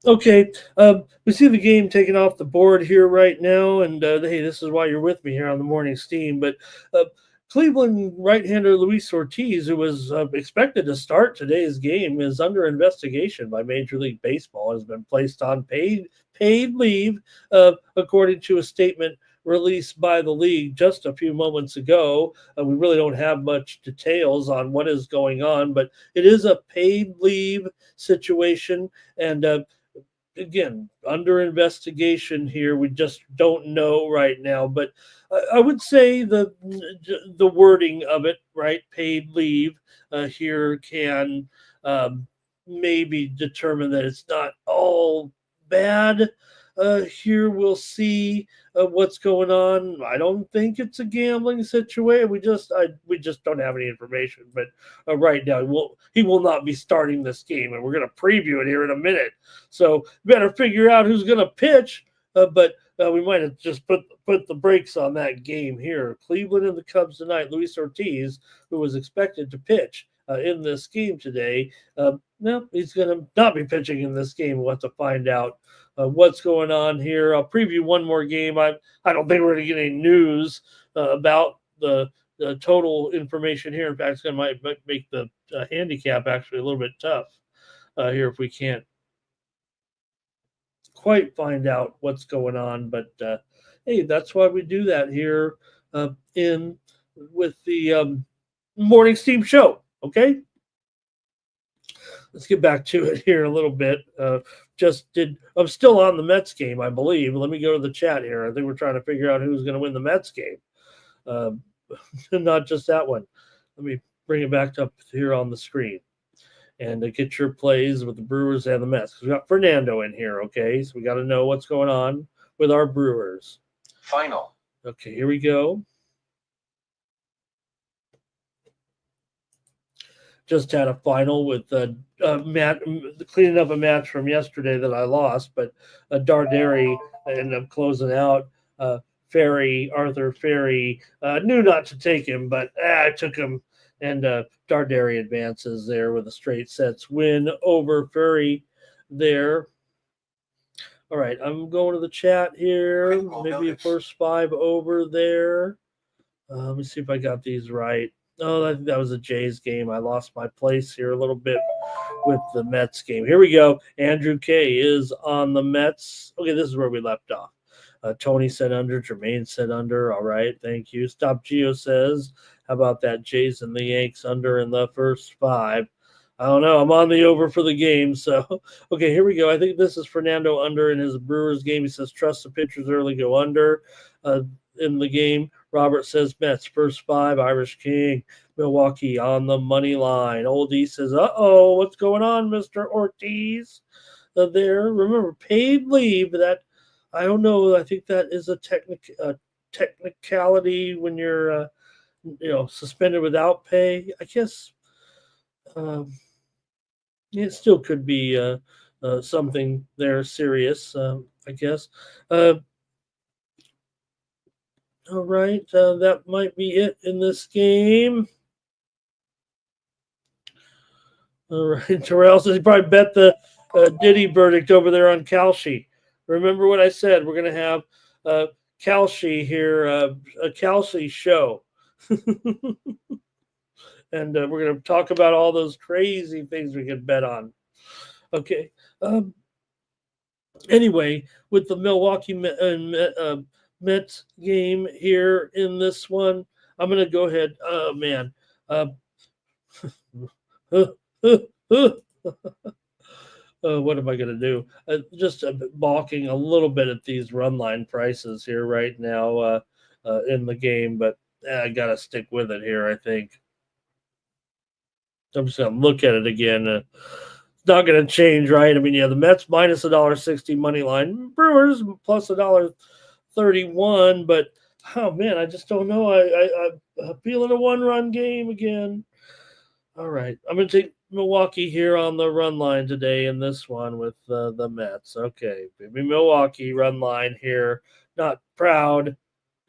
Okay, we see the game taken off the board here right now, and hey, this is why you're with me here on the morning steam. But Cleveland right-hander Luis Ortiz, who was expected to start today's game, is under investigation by Major League Baseball. Has been placed on paid leave, according to a statement released by the league just a few moments ago. We really don't have much details on what is going on, but it is a paid leave situation, and again, under investigation here. We just don't know right now, but I would say the wording of it, right, paid leave here can maybe determine that it's not all bad. Here we'll see what's going on. I don't think it's a gambling situation. We just don't have any information. But right now, he will not be starting this game, and we're going to preview it here in a minute. So better figure out who's going to pitch. But we might have just put the brakes on that game here. Cleveland and the Cubs tonight. Luis Ortiz, who was expected to pitch in this game today, no, he's going to not be pitching in this game. We'll have to find out what's going on here. I'll preview one more game. I don't think we're going to get any news about the total information here. In fact, it's going to might make the handicap actually a little bit tough here if we can't quite find out what's going on. But hey, that's why we do that here in with the morning steam show. Okay. Let's get back to it here a little bit. I'm still on the Mets game, I believe. Let me go to the chat here. I think we're trying to figure out who's going to win the Mets game. Not just that one. Let me bring it back up here on the screen and get your plays with the Brewers and the Mets. We got Fernando in here, okay? So we got to know what's going on with our Brewers. Final. Okay, here we go. Just had a final with Matt cleaning up a match from yesterday that I lost, but Darderi ended up closing out. Arthur Ferry knew not to take him, but I took him, and Darderi advances there with a straight sets win over Ferry there. All right, I'm going to the chat here. Maybe a first 5 over there. Let me see if I got these right. Oh, I think that was a Jays game. I lost my place here a little bit with the Mets game. Here we go. Andrew K. is on the Mets. Okay, this is where we left off. Tony said under. Jermaine said under. All right, thank you. Stop Geo says, how about that Jays and the Yanks under in the first 5? I don't know. I'm on the over for the game. So, okay, here we go. I think this is Fernando under in his Brewers game. He says, trust the pitchers early, go under in the game. Robert says, Mets, first 5, Irish King, Milwaukee on the money line. Old E says, uh-oh, what's going on, Mr. Ortiz? There. Remember, paid leave. That, I don't know. I think that is a technicality when you're, suspended without pay. I guess it still could be something there serious, I guess. All right, that might be it in this game. All right, Terrell says he probably bet the Diddy verdict over there on Kalshi. Remember what I said? We're going to have Kalshi here, a Kalshi show. And we're going to talk about all those crazy things we can bet on. Okay. Anyway, with the Milwaukee Mets game here in this one, I'm going to go ahead. Oh, man. What am I going to do? Just balking a little bit at these run line prices here right now in the game, but I got to stick with it here, I think. I'm just going to look at it again. It's not going to change, right? I mean, the Mets minus $1.60 money line, Brewers plus $1.31, but oh man, I just don't know. I'm feeling a 1-run game again. All right, I'm going to take Milwaukee here on the run line today in this one with the Mets. Okay, maybe Milwaukee run line here. Not proud,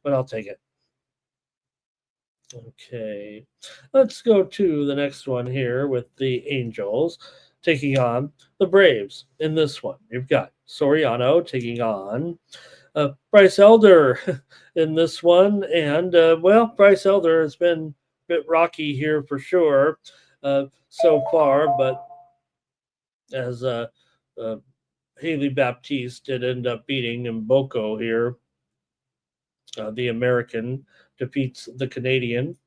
but I'll take it. Okay, let's go to the next one here with the Angels taking on the Braves in this one. You've got Soriano taking on Bryce Elder in this one. And, Bryce Elder has been a bit rocky here for sure so far. But as Haley Baptiste did end up beating Mboko here, the American defeats the Canadian.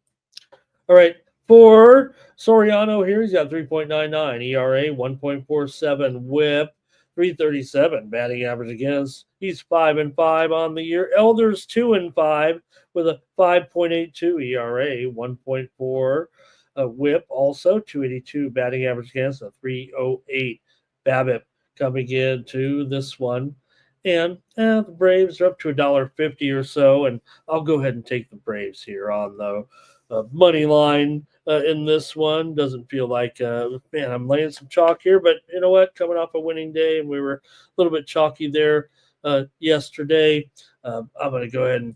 All right. For Soriano here, he's got 3.99 ERA, 1.47 WHIP, 337 batting average against. He's 5-5 on the year. Elder's 2-5 with a 5.82 ERA, 1.4 WHIP, also 282 batting average against, a 308 BABIP coming into this one. And the Braves are up to $1.50 or so, and I'll go ahead and take the Braves here on the money line in this one. Doesn't feel like, I'm laying some chalk here, but you know what? Coming off a winning day, and we were a little bit chalky there yesterday. I'm going to go ahead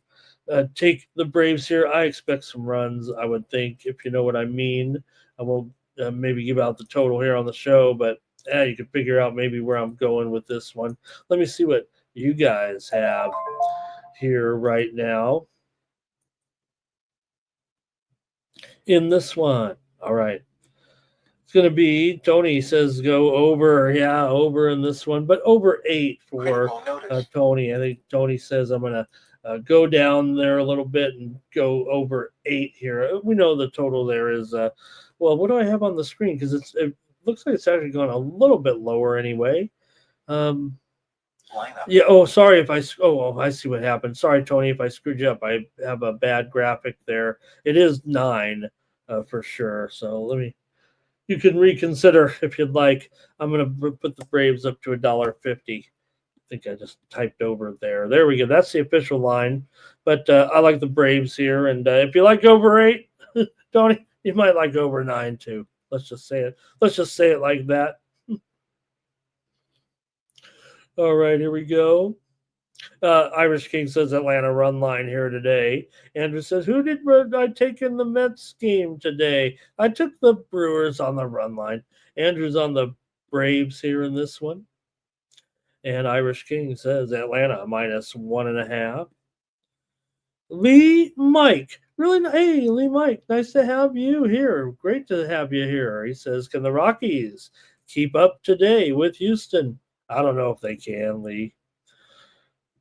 and take the Braves here. I expect some runs, I would think, if you know what I mean. I won't maybe give out the total here on the show, but you can figure out maybe where I'm going with this one. Let me see what you guys have here right now in this one. All right. It's going to be, Tony says go over. Yeah, over in this one, but over 8 for Tony. I think Tony says I'm going to go down there a little bit and go over 8 here. We know the total there is, what do I have on the screen? Because it looks like it's actually gone a little bit lower anyway. Yeah. Oh, sorry if I see what happened. Sorry, Tony, if I screwed you up. I have a bad graphic there. It is 9 for sure. So you can reconsider if you'd like. I'm going to put the Braves up to $1.50. I think I just typed over there. There we go. That's the official line. But I like the Braves here. And if you like over 8, Tony, you might like over 9 too. Let's just say it. Let's just say it like that. All right, here we go. Irish King says Atlanta run line here today. Andrew says, who did I take in the Mets game today? I took the Brewers on the run line. Andrew's on the Braves here in this one. And Irish King says Atlanta minus 1.5. Lee Mike. Hey, Lee Mike, nice to have you here. Great to have you here. He says, can the Rockies keep up today with Houston? I don't know if they can, Lee.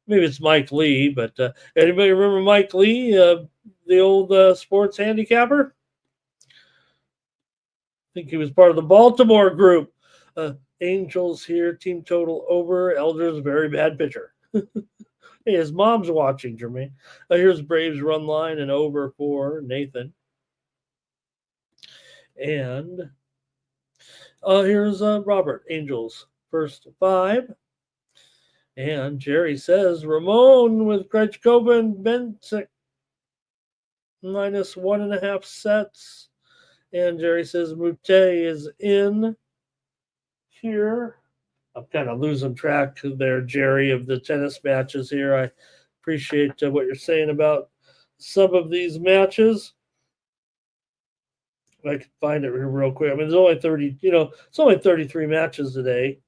Maybe it's Mike Lee, but anybody remember Mike Lee, the old sports handicapper? think he was part of the Baltimore group. Angels here, team total over. Elders, very bad pitcher. Hey, his mom's watching, Jermaine. Here's Braves run line and over for Nathan. And here's Robert, Angels, first 5. And Jerry says Ramon with Krejkova and Bensick minus 1.5 sets. And Jerry says Mute is in here. I'm kind of losing track there, Jerry, of the tennis matches here. I appreciate what you're saying about some of these matches. If I can find it here real quick. I mean, there's only 30, it's only 33 matches today.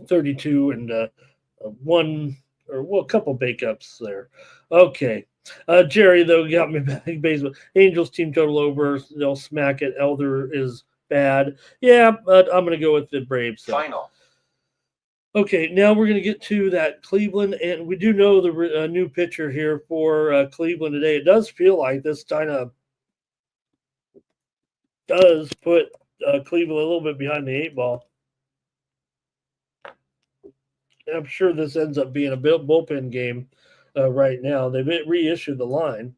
32 and a couple bake-ups there. Okay. Jerry, though, got me back in baseball. Angels team total over. They'll smack it. Elder is bad. Yeah, but I'm going to go with the Braves. Final. Okay, now we're going to get to that Cleveland, and we do know the new pitcher here for Cleveland today. It does feel like this kind of does put Cleveland a little bit behind the 8 ball. And I'm sure this ends up being a bullpen game right now. They've reissued the line.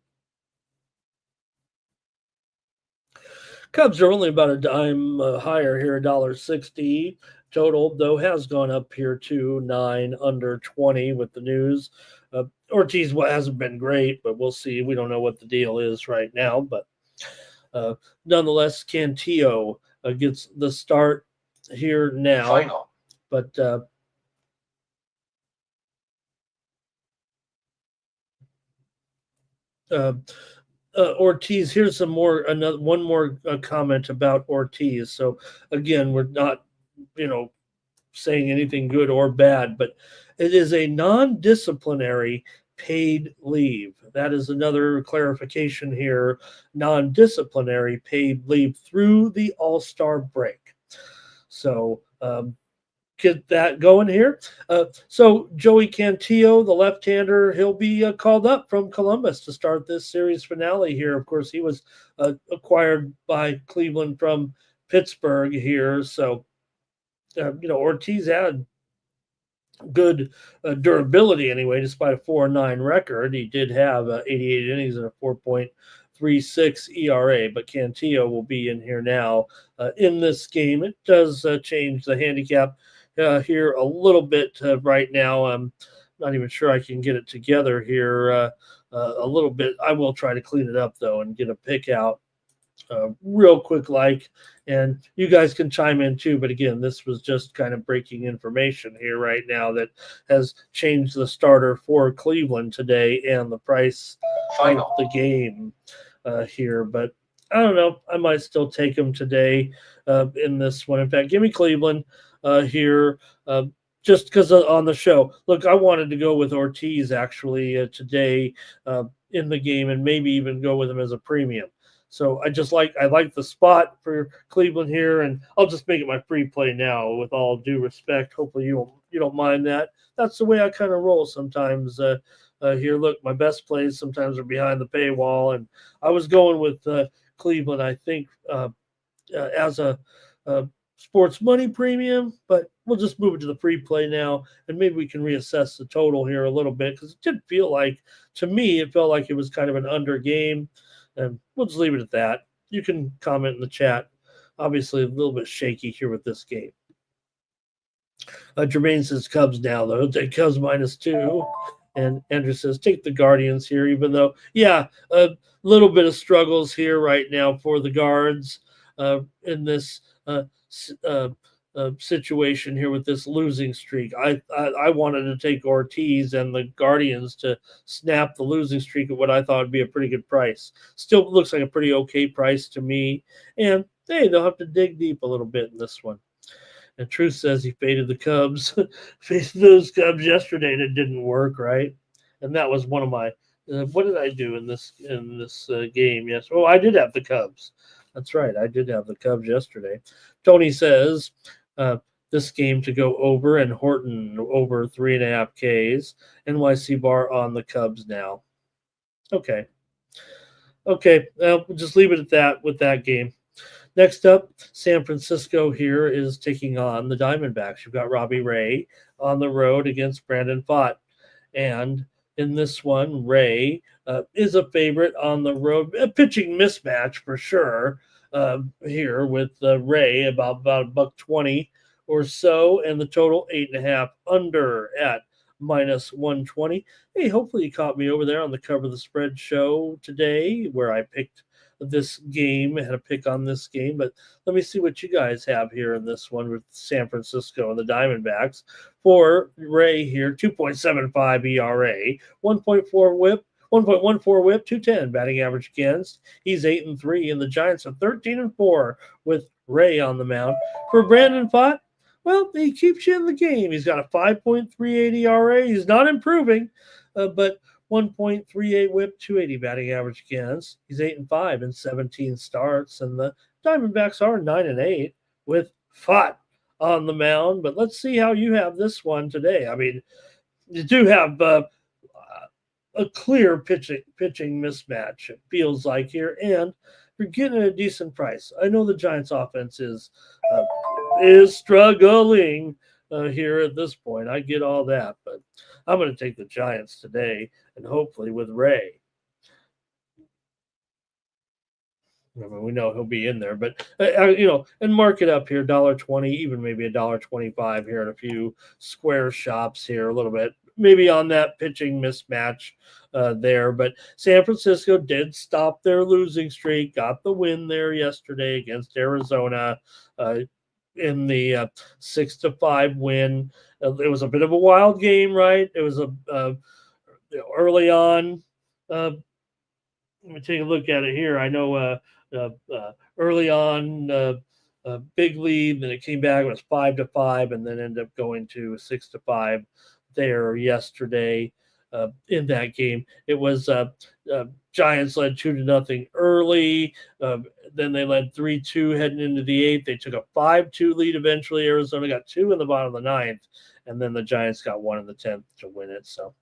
Cubs are only about a dime higher here, $1.60. Total, though, has gone up here to 9 under 20 with the news. Ortiz hasn't been great, but we'll see. We don't know what the deal is right now. But nonetheless, Cantillo gets the start here now. Final. But Ortiz, here's one more comment about Ortiz. So again, we're not, saying anything good or bad, but it is a non-disciplinary paid leave. That is another clarification here. Non-disciplinary paid leave through the All-Star break. So get that going here. So Joey Cantillo, the left-hander, he'll be called up from Columbus to start this series finale here. Of course, he was acquired by Cleveland from Pittsburgh here. So, Ortiz had good durability anyway, despite a 4.9 record. He did have 88 innings and a 4.36 ERA, but Cantillo will be in here now in this game. It does change the handicap here a little bit right now. I'm not even sure I can get it together here a little bit. I will try to clean it up, though, and get a pick out real quick and you guys can chime in too. But again, this was just kind of breaking information here right now that has changed the starter for Cleveland today and the price Final. of the game here. But I don't know. I might still take him today in this one. In fact, give me Cleveland here just because on the show. Look, I wanted to go with Ortiz actually today in the game and maybe even go with him as a premium. So I like the spot for Cleveland here, and I'll just make it my free play now with all due respect. Hopefully you don't mind that. That's the way I kind of roll sometimes here. Look, my best plays sometimes are behind the paywall, and I was going with Cleveland, I think, as a sports money premium, but we'll just move it to the free play now, and maybe we can reassess the total here a little bit because it did feel like, to me, it felt like it was kind of an under game. And we'll just leave it at that. You can comment in the chat. Obviously, a little bit shaky here with this game. Jermaine says Cubs now, though. Take Cubs -2. And Andrew says take the Guardians here, even though, a little bit of struggles here right now for the Guards in this situation here with this losing streak. I wanted to take Ortiz and the Guardians to snap the losing streak at what I thought would be a pretty good price. Still looks like a pretty okay price to me. And hey, they'll have to dig deep a little bit in this one. And Truth says he faded the Cubs. Faced those Cubs yesterday and it didn't work, right? And that was one of my what did I do in this game? Yes. Oh, I did have the Cubs. That's right. I did have the Cubs yesterday. Tony says this game to go over and Horton over 3.5 Ks. NYC bar on the Cubs now. Okay. Okay, we'll just leave it at that with that game. Next up, San Francisco here is taking on the Diamondbacks. You've got Robbie Ray on the road against Brandon Pfaadt. And in this one, Ray is a favorite on the road. A pitching mismatch for sure here with Ray about a buck 20 or so, and the total 8.5 under at minus 120. Hey, hopefully you caught me over there on the Cover the Spread show today where I picked this game, had a pick on this game, but let me see what you guys have here in this one with San Francisco and the Diamondbacks. For Ray here, 2.75 ERA, 1.4 whip, 1.14 whip, 210 batting average against. He's 8-3, and the Giants are 13-4 with Ray on the mound. For Brandon Pfaadt, well, he keeps you in the game. He's got a 5.38 ERA. He's not improving, but 1.38 whip, 280 batting average against. He's 8-5 in 17 starts, and the Diamondbacks are 9-8 with Pfaadt on the mound. But let's see how you have this one today. I mean, you do have a clear pitching mismatch, it feels like here, and you're getting a decent price. I know the Giants' offense is struggling here at this point. I get all that, but I'm going to take the Giants today, and hopefully with Ray. I mean, we know he'll be in there, but and mark it up here, $1.20, even maybe $1.25 here in a few square shops here, a little bit, maybe on that pitching mismatch there. But San Francisco did stop their losing streak, got the win there yesterday against Arizona in the 6-5 win. It was a bit of a wild game, right? It was early on. Let me take a look at it here. I know early on, big lead, then it came back. It was 5-5, and then ended up going to 6-5 there yesterday in that game. It was Giants led 2-0 early. Then they led 3-2 heading into the eighth. They took a 5-2 lead eventually. Arizona got 2 in the bottom of the ninth, and then the Giants got 1 in the 10th to win it. So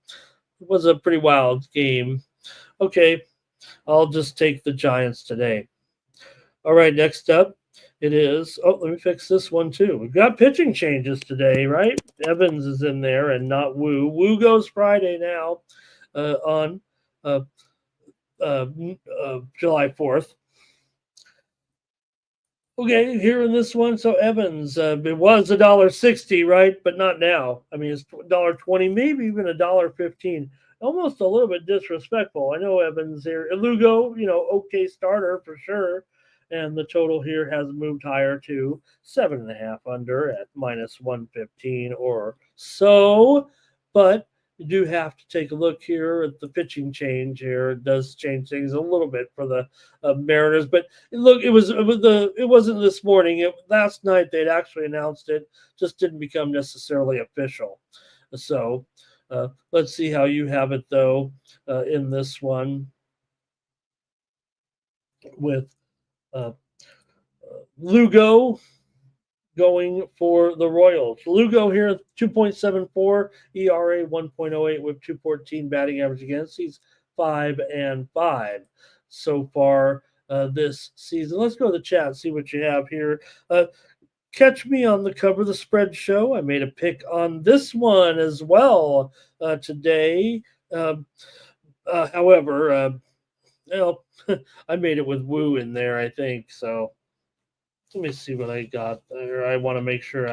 it was a pretty wild game. Okay, I'll just take the Giants today. All right, next up, it is. Oh, let me fix this one too. We've got pitching changes today, right? Evans is in there and not Wu. Wu goes Friday now on July 4th. Okay, here in this one, so Evans, it was $1.60, right? But not now. I mean, it's $1.20, maybe even $1.15. Almost a little bit disrespectful. I know Evans here. Lugo, okay starter for sure. And the total here has moved higher to 7.5 under at minus 115 or so. But you do have to take a look here at the pitching change here. It does change things a little bit for the Mariners. But look, it wasn't this morning. Last night they'd actually announced it. Just didn't become necessarily official. So let's see how you have it, though, in this one with Lugo going for the Royals. Lugo here, 2.74 ERA, 1.08 with 214 batting average against. He's 5-5 so far this season. Let's go to the chat and see what you have here. Catch me on the Cover the Spread show. I made a pick on this one as well today. However, I made it with Wu in there, I think. So let me see what I got there. I want to make sure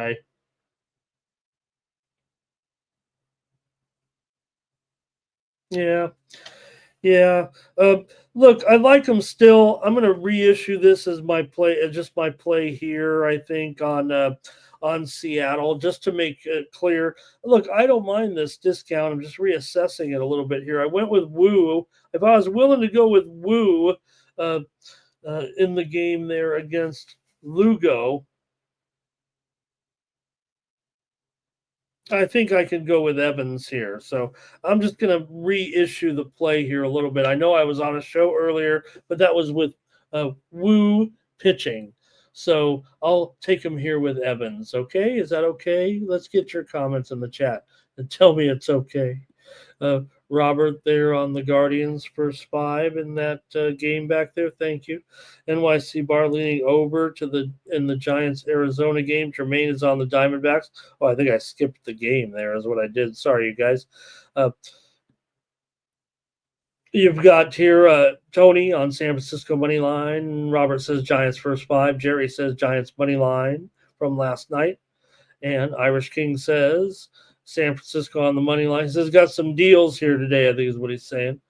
Yeah. Look, I like him still. I'm going to reissue this as my play, just my play here. I think on Seattle, just to make it clear. Look, I don't mind this discount. I'm just reassessing it a little bit here. I went with Wu. If I was willing to go with Wu in the game there against Lugo, I think I could go with Evans here. So I'm just going to reissue the play here a little bit. I know I was on a show earlier, but that was with Wu pitching. So I'll take him here with Evans. Okay. Is that okay? Let's get your comments in the chat and tell me it's okay. Robert there on the Guardians first 5 in that game back there. Thank you. NYC bar leaning over to in the Giants Arizona game. Jermaine is on the Diamondbacks. Oh, I think I skipped the game there is what I did. Sorry, you guys. You've got here Tony on San Francisco money line. Robert says Giants first 5. Jerry says Giants money line from last night. And Irish King says San Francisco on the money line. He says got some deals here today, I think is what he's saying.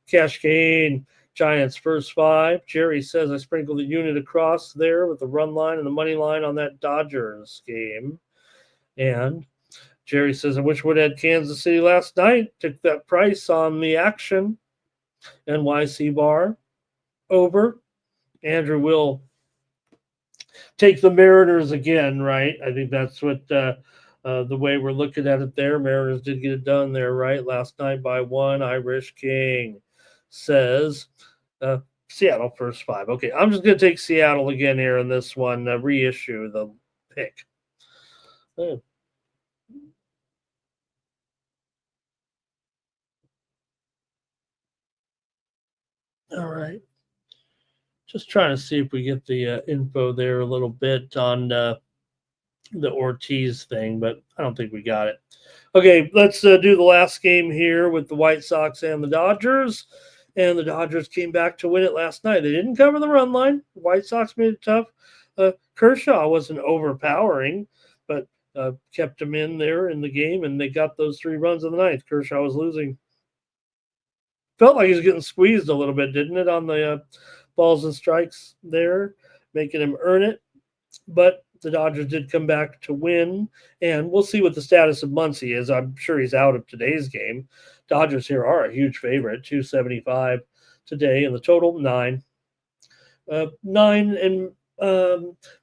Cash Kane, Giants first 5. Jerry says I sprinkled the unit across there with the run line and the money line on that Dodgers game. And Jerry says I wish would have had Kansas City last night. Took that price on the action. NYC bar over. Andrew will take the Mariners again, right? I think that's what the way we're looking at it there. Mariners did get it done there, right? Last night by 1. Irish King says Seattle first 5. Okay, I'm just going to take Seattle again here in this one, reissue the pick. Oh. All right. Just trying to see if we get the info there a little bit on the Ortiz thing, but I don't think we got it. Okay, let's do the last game here with the White Sox and the Dodgers. And the Dodgers came back to win it last night. They didn't cover the run line. The White Sox made it tough. Kershaw wasn't overpowering, but kept him in there in the game, and they got those 3 runs in the ninth. Kershaw was losing. Felt like he was getting squeezed a little bit, didn't it, on the balls and strikes there, making him earn it. But the Dodgers did come back to win, and we'll see what the status of Muncy is. I'm sure he's out of today's game. Dodgers here are a huge favorite, 275 today, and the total 9. 9 and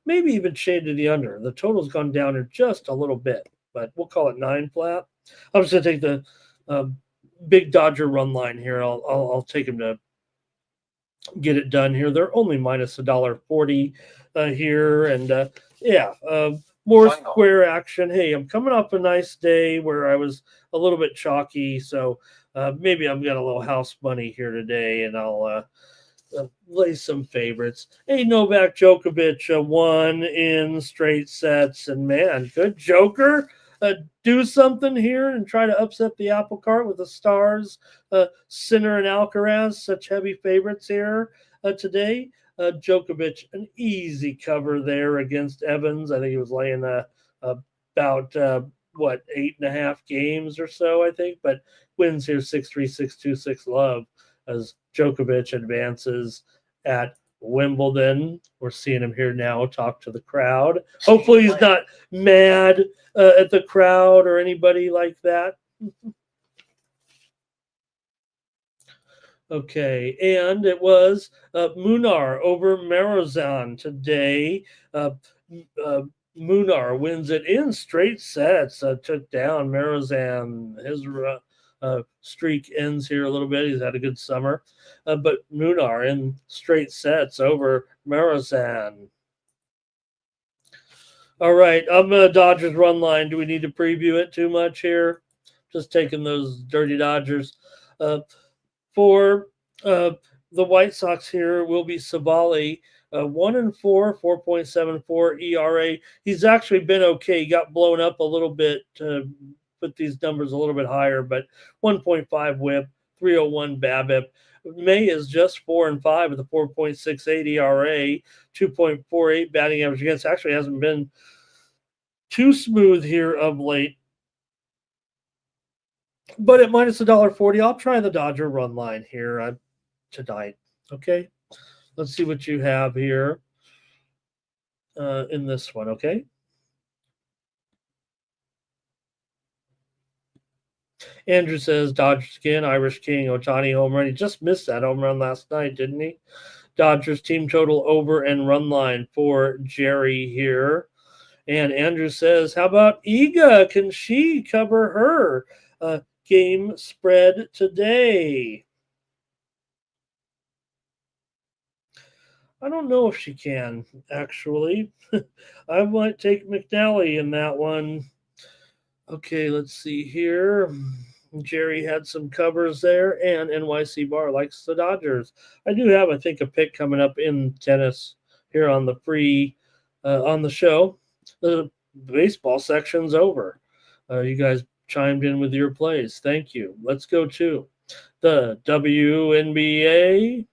maybe even shade to the under. The total's gone down here just a little bit, but we'll call it 9 flat. I'm just going to take the big Dodger run line here. I'll take him to get it done here. They're only minus $1.40 here, and more square action. Hey, I'm coming off a nice day where I was a little bit chalky, so maybe I've got a little house money here today, and I'll lay some favorites. Hey, Novak Djokovic won in straight sets, and man, good Joker. Do something here and try to upset the apple cart with the Stars, Sinner and Alcaraz, such heavy favorites here today. Djokovic, an easy cover there against Evans. I think he was laying about 8.5 games or so, I think, but wins here 6-3, 6-2, 6-love as Djokovic advances at Wimbledon. We're seeing him here now talk to the crowd. Hopefully he's not mad at the crowd or anybody like that. Okay, and it was Munar over Marozan today. Munar wins it in straight sets. Took down Marozan. His streak ends here a little bit. He's had a good summer. But Munar in straight sets over Marozan. All right, I'm a Dodgers run line. Do we need to preview it too much here? Just taking those dirty Dodgers. For the White Sox here will be Savali, 1-4, 4.74 ERA. He's actually been okay. He got blown up a little bit to put these numbers a little bit higher, but 1.5 WHIP, 301 BABIP. May is just 4-5 with a 4.68 ERA, 2.48 batting average against. Actually hasn't been too smooth here of late. But at minus $1.40, I'll try the Dodger run line here tonight. Okay, let's see what you have here in this one. Okay. Andrew says Dodgers again. Irish King, Ohtani home run. He just missed that home run last night, didn't he? Dodgers team total over and run line for Jerry here. And Andrew says, how about Iga? Can she cover her game spread today? I don't know if she can, actually. I might take McNally in that one. Okay, let's see here. Jerry had some covers there, and NYC Bar likes the Dodgers. I do have, I think, a pick coming up in tennis here on the free on the show. The baseball section's over. You guys chimed in with your plays. Thank you. Let's go to the WNBA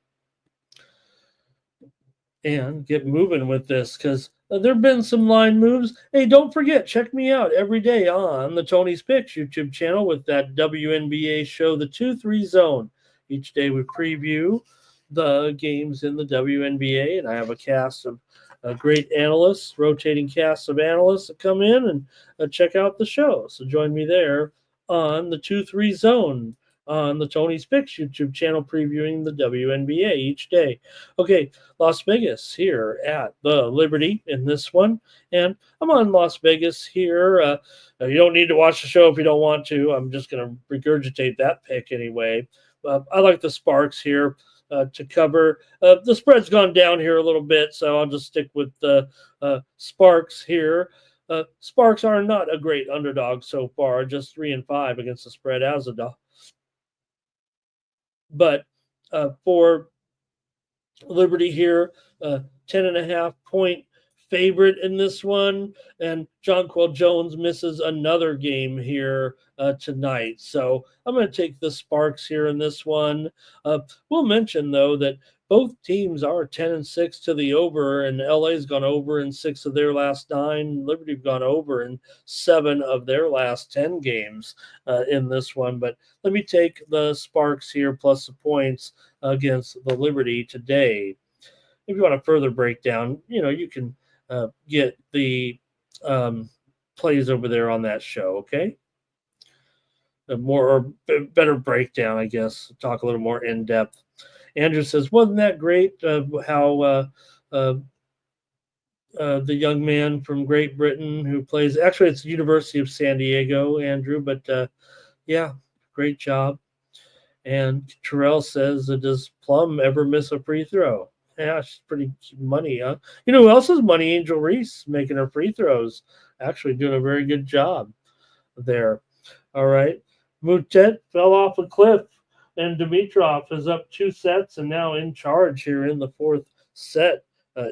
and get moving with this because there have been some line moves. Hey, don't forget, check me out every day on the Tony's Picks YouTube channel with that WNBA show, the 2-3 Zone. Each day we preview the games in the WNBA, and I have a cast of great analysts, rotating casts of analysts that come in and check out the show. So join me there on the 2-3 Zone on the Tony's Picks YouTube channel, previewing the WNBA each day. Okay, Las Vegas here at the Liberty in this one, and I'm on Las Vegas here. You don't need to watch the show if you don't want to. I'm just going to regurgitate that pick anyway. I like the Sparks here to cover. The spread's gone down here a little bit, so I'll just stick with the Sparks here. Sparks are not a great underdog so far, just 3-5 against the spread as a dog. But for Liberty here, 10.5 point favorite in this one, and Jonquel Jones misses another game here tonight. So I'm going to take the Sparks here in this one. We'll mention, though, that both teams are 10-6 to the over, and LA's gone over in 6 of their last 9. Liberty have gone over in 7 of their last 10 games in this one. But let me take the Sparks here plus the points against the Liberty today. If you want a further breakdown, you can get the plays over there on that show, okay? Better breakdown, I guess. Talk a little more in depth. Andrew says, wasn't that great how the young man from Great Britain who plays, actually it's University of San Diego, Andrew, but yeah, great job. And Terrell says, does Plum ever miss a free throw? Yeah, she's pretty money, huh? You know who else is money? Angel Reese making her free throws. Actually doing a very good job there. All right. Moutet fell off a cliff, and Dimitrov is up 2 sets and now in charge here in the 4th set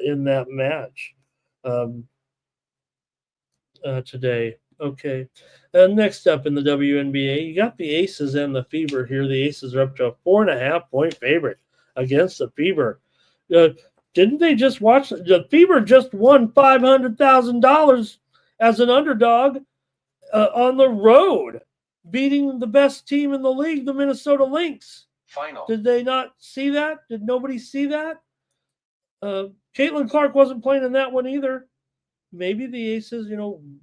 in that match today. Okay. Next up in the WNBA, you got the Aces and the Fever here. The Aces are up to a 4.5 point favorite against the Fever. Didn't they just watch? The Fever just won $500,000 as an underdog on the road, beating the best team in the league, the Minnesota Lynx. Final. Did they not see that? Did nobody see that? Caitlin Clark wasn't playing in that one either. Maybe the Aces,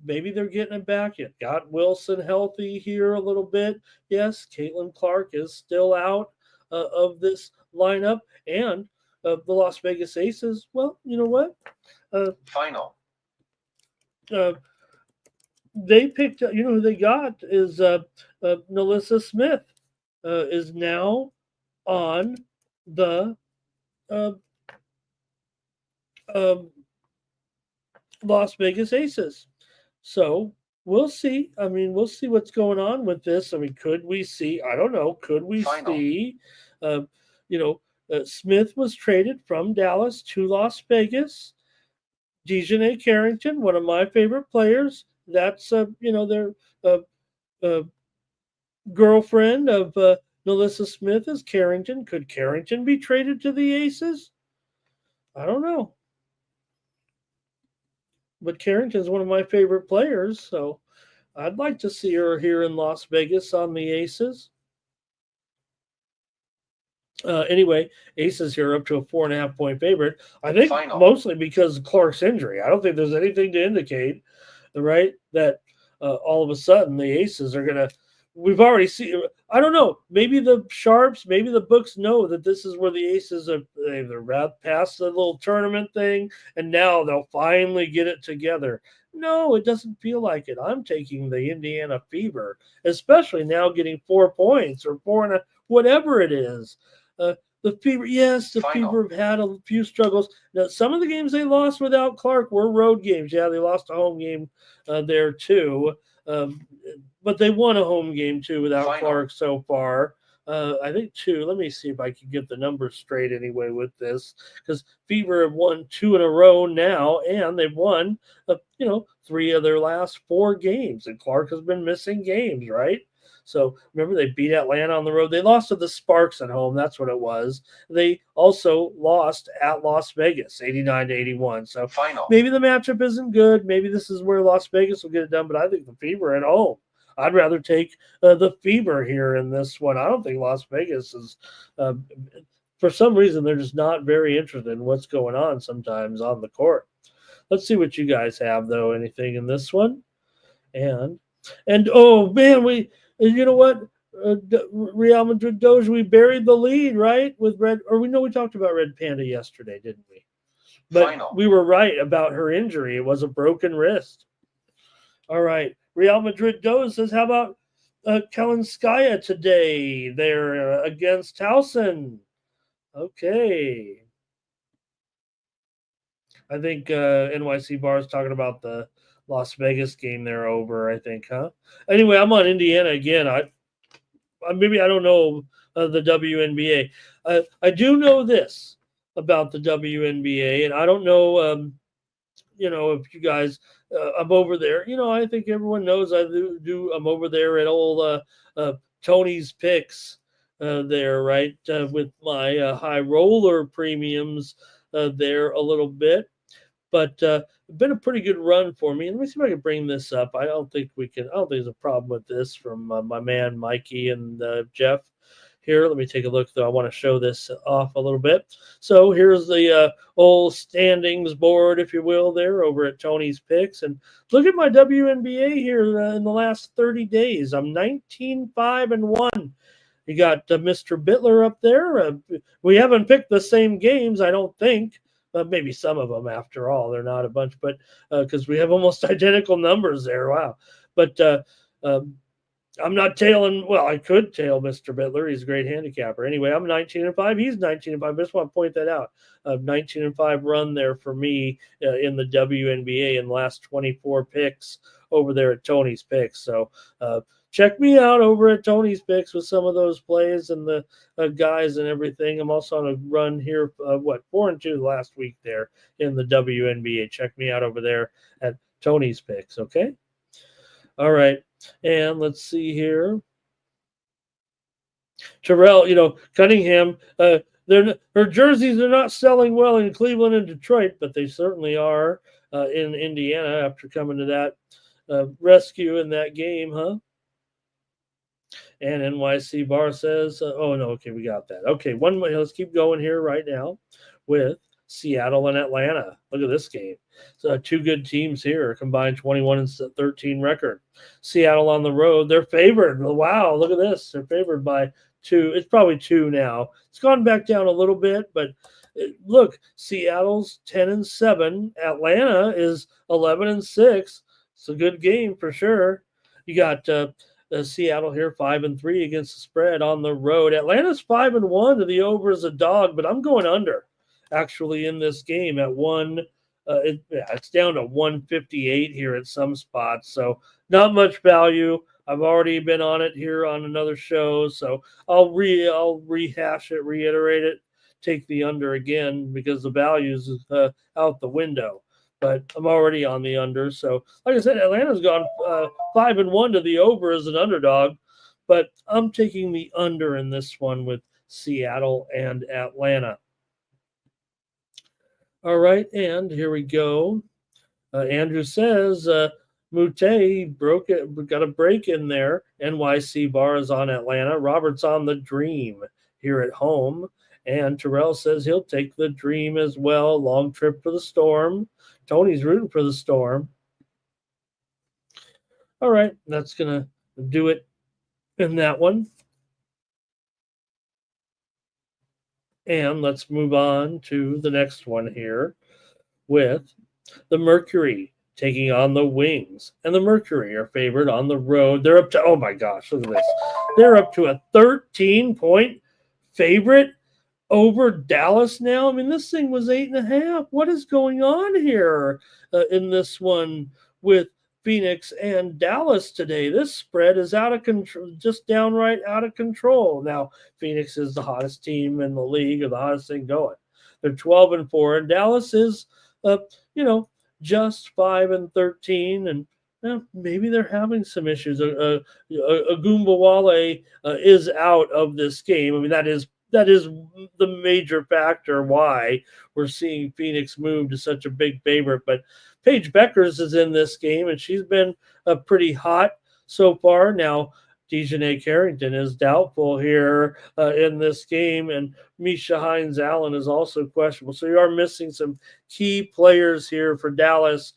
maybe they're getting it back. You got Wilson healthy here a little bit. Yes, Caitlin Clark is still out of this lineup. And the Las Vegas Aces, well, you know what? Final. They picked, who they got is Nalissa Smith is now on the Las Vegas Aces. So we'll see. I mean, we'll see what's going on with this. I mean, could we see? I don't know. Could we see? Smith was traded from Dallas to Las Vegas. Dejanay Carrington, one of my favorite players. That's their girlfriend of Nalissa Smith is Carrington. Could Carrington be traded to the Aces? I don't know. But Carrington's one of my favorite players, so I'd like to see her here in Las Vegas on the Aces. Anyway, Aces here up to a 4.5 point favorite. I think mostly because of Clark's injury. I don't think there's anything to indicate, right, that all of a sudden the Aces are going to – we've already seen – I don't know. Maybe the Sharps, maybe the books know that this is where the Aces are – they're past the little tournament thing, and now they'll finally get it together. No, it doesn't feel like it. I'm taking the Indiana Fever, especially now getting 4 points or 4.5, whatever it is. The Fever, yes, the Fever have had a few struggles. Now, some of the games they lost without Clark were road games. Yeah, they lost a home game there too. But they won a home game too without Clark so far. I think 2. Let me see if I can get the numbers straight anyway with this, because Fever have won 2 in a row now, and they've won 3 of their last 4 games, and Clark has been missing games, right? So remember, they beat Atlanta on the road. They lost to the Sparks at home. That's what it was. They also lost at Las Vegas, 89-81. So maybe the matchup isn't good. Maybe this is where Las Vegas will get it done. But I think the Fever at home. I'd rather take the Fever here in this one. I don't think Las Vegas is, for some reason, they're just not very interested in what's going on sometimes on the court. Let's see what you guys have, though. Anything in this one? And oh man, you know what? Real Madrid Doge, we buried the lead, right? With Red, or we talked about Red Panda yesterday, didn't we? But we were right about her injury. It was a broken wrist. All right. Real Madrid Doge says, how about Kalinskaya today? They're against Towson. Okay. I think NYC Bar is talking about the Las Vegas game they're over, I think, huh? Anyway, I'm on Indiana again. Maybe I don't know the WNBA. I do know this about the WNBA, and I don't know, if you guys, I'm over there. I think everyone knows I do. I'm over there at old Tony's Picks there, right, with my high roller premiums there a little bit. But been a pretty good run for me. Let me see if I can bring this up. I don't think there's a problem with this from my man Mikey and Jeff here. Let me take a look, though. I want to show this off a little bit. So here's the old standings board, if you will, there over at Tony's Picks. And look at my WNBA here in the last 30 days. I'm 19-5-1. You got Mr. Bittler up there. We haven't picked the same games, I don't think. Maybe some of them, after all. They're not a bunch, but because we have almost identical numbers there. Wow. But I'm not tailing. Well, I could tail Mr. Bittler. He's a great handicapper. Anyway, I'm 19-5. He's 19-5. I just want to point that out. 19-5 run there for me in the WNBA in the last 24 picks over there at Tony's Picks. So check me out over at Tony's Picks with some of those plays and the guys and everything. I'm also on a run here, 4-2 last week there in the WNBA. Check me out over there at Tony's Picks, okay? All right, and let's see here. Cunningham, her jerseys are not selling well in Cleveland and Detroit, but they certainly are in Indiana after coming to that rescue in that game, huh? And NYC Bar says, we got that. Okay, one more. Let's keep going here right now with Seattle and Atlanta. Look at this game. So 2 good teams here, combined 21-13 record. Seattle on the road, they're favored. Wow, look at this. They're favored by 2. It's probably 2 now. It's gone back down a little bit, but look, Seattle's 10-7. Atlanta is 11-6. It's a good game for sure. You got Seattle here 5-3 against the spread on the road. Atlanta's 5-1 to the over as a dog, but I'm going under actually in this game at 1. It's down to 158 here at some spots, so not much value. I've already been on it here on another show, so I'll rehash it, reiterate it, take the under again because the value's out the window. But I'm already on the under. So, like I said, Atlanta's gone 5-1 to the over as an underdog. But I'm taking the under in this one with Seattle and Atlanta. All right, and here we go. Andrew says, Mute got a break in there. NYC Bar is on Atlanta. Robert's on the Dream here at home. And Terrell says he'll take the Dream as well. Long trip for the Storm. Tony's rooting for the Storm. All right, that's going to do it in that one. And let's move on to the next one here with the Mercury taking on the Wings. And the Mercury are favored on the road. They're up to, oh my gosh, look at this. They're up to a 13-point favorite over Dallas now. I mean, this thing was 8.5. What is going on here in this one with Phoenix and Dallas today. This spread is out of control, just downright out of control. Now, Phoenix is the hottest team in the league, or the hottest thing going. They're 12-4, and Dallas is, uh, you know, just 5-13, and maybe they're having some issues. Agumbawale is out of this game. I mean, that is the major factor why we're seeing Phoenix move to such a big favorite. But Paige Beckers is in this game, and she's been pretty hot so far. Now, Dejanay Carrington is doubtful here in this game, and Misha Hines-Allen is also questionable. So you are missing some key players here for Dallas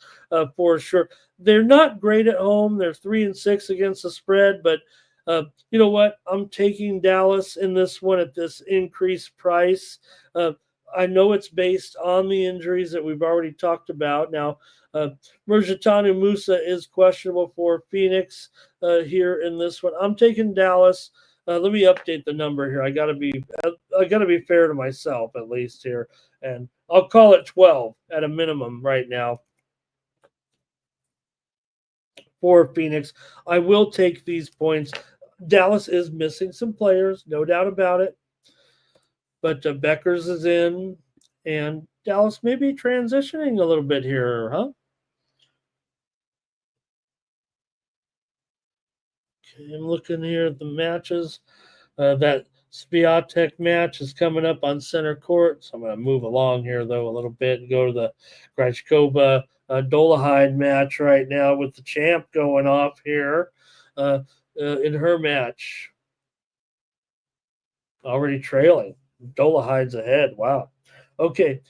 for sure. They're not great at home. They're 3-6 against the spread, but you know what? I'm taking Dallas in this one at this increased price. I know it's based on the injuries that we've already talked about. Now, Murjatanu Musa is questionable for Phoenix here in this one. I'm taking Dallas. Let me update the number here. I got to be fair to myself at least here, and I'll call it 12 at a minimum right now for Phoenix. I will take these points. Dallas is missing some players, no doubt about it. But Beckers is in, and Dallas may be transitioning a little bit here, huh? Okay, I'm looking here at the matches. That Swiatek match is coming up on center court. So I'm going to move along here, though, a little bit and go to the Grachkova Dolahide match right now with the champ going off here in her match. Already trailing. Dolahide's ahead. Wow. Okay.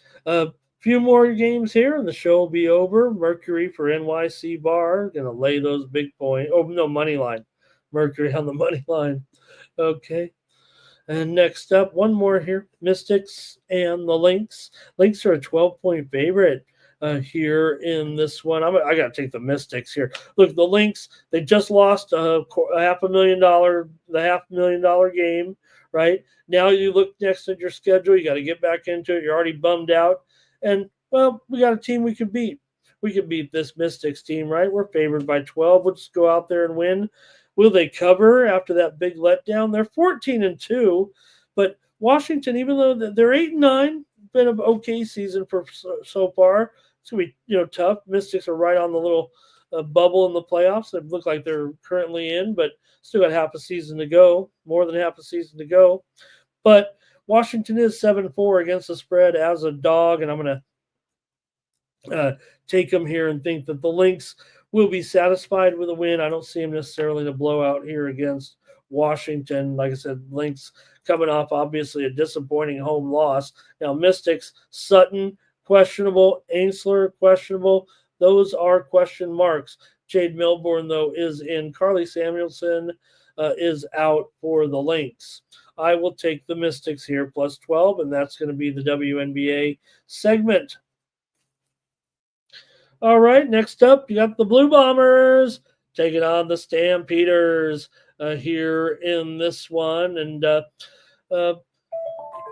Few more games here, and the show will be over. Mercury for NYC Bar. Going to lay those big points. Oh, no, money line. Mercury on the money line. Okay. And next up, one more here. Mystics and the Lynx. Lynx are a 12-point favorite here in this one. I got to take the Mystics here. Look, the Lynx, they just lost a $500,000 game, right? Now you look next at your schedule. You got to get back into it. You're already bummed out. And, well, we got a team we can beat. We can beat this Mystics team, right? We're favored by 12. We'll just go out there and win. Will they cover after that big letdown? They're 14-2, but Washington, even though they're 8-9, been an okay season for so far. It's gonna be tough. Mystics are right on the little bubble in the playoffs. They look like they're currently in, but still got half a season to go, more than half a season to go. But Washington is 7-4 against the spread as a dog, and I'm gonna take them here and think that the Lynx will be satisfied with a win. I don't see them necessarily to blow out here against Washington. Like I said, Lynx coming off obviously a disappointing home loss. Now, Mystics, Sutton, questionable. Ainsler, questionable. Those are question marks. Jade Milbourne, though, is in. Carly Samuelson is out for the Lynx. I will take the Mystics here, plus 12, and that's going to be the WNBA segment. All right, next up, you got the Blue Bombers taking on the Stampeders here in this one. And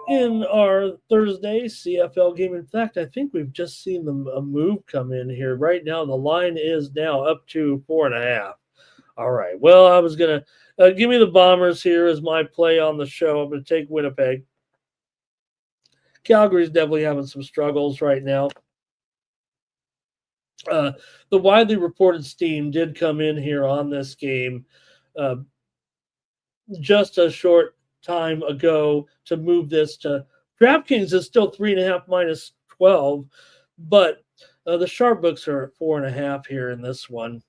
in our Thursday CFL game, in fact, I think we've just seen a move come in here. Right now, the line is now up to 4.5. All right, well, I was going to give me the Bombers here as my play on the show. I'm going to take Winnipeg. Calgary's definitely having some struggles right now. The widely reported steam did come in here on this game just a short time ago to move this to DraftKings is still 3.5 minus 12, but the sharp books are at 4.5 here in this one.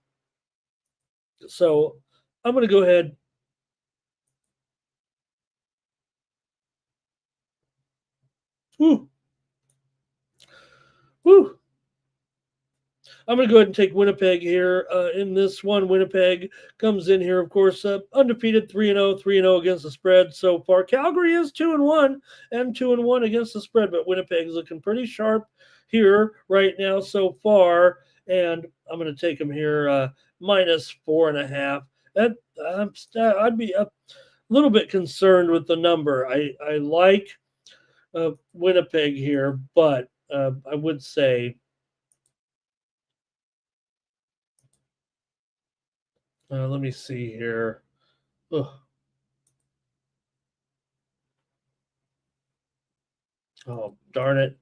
So I'm going to go ahead. Woo. I'm going to go ahead and take Winnipeg here in this one. Winnipeg comes in here, of course, undefeated 3-0 against the spread so far. Calgary is 2-1 and 2-1 against the spread, but Winnipeg is looking pretty sharp here right now so far. And I'm going to take them here minus 4.5. I'd be a little bit concerned with the number. I like Winnipeg here, but I would say Let me see here. Ugh. Oh, darn it.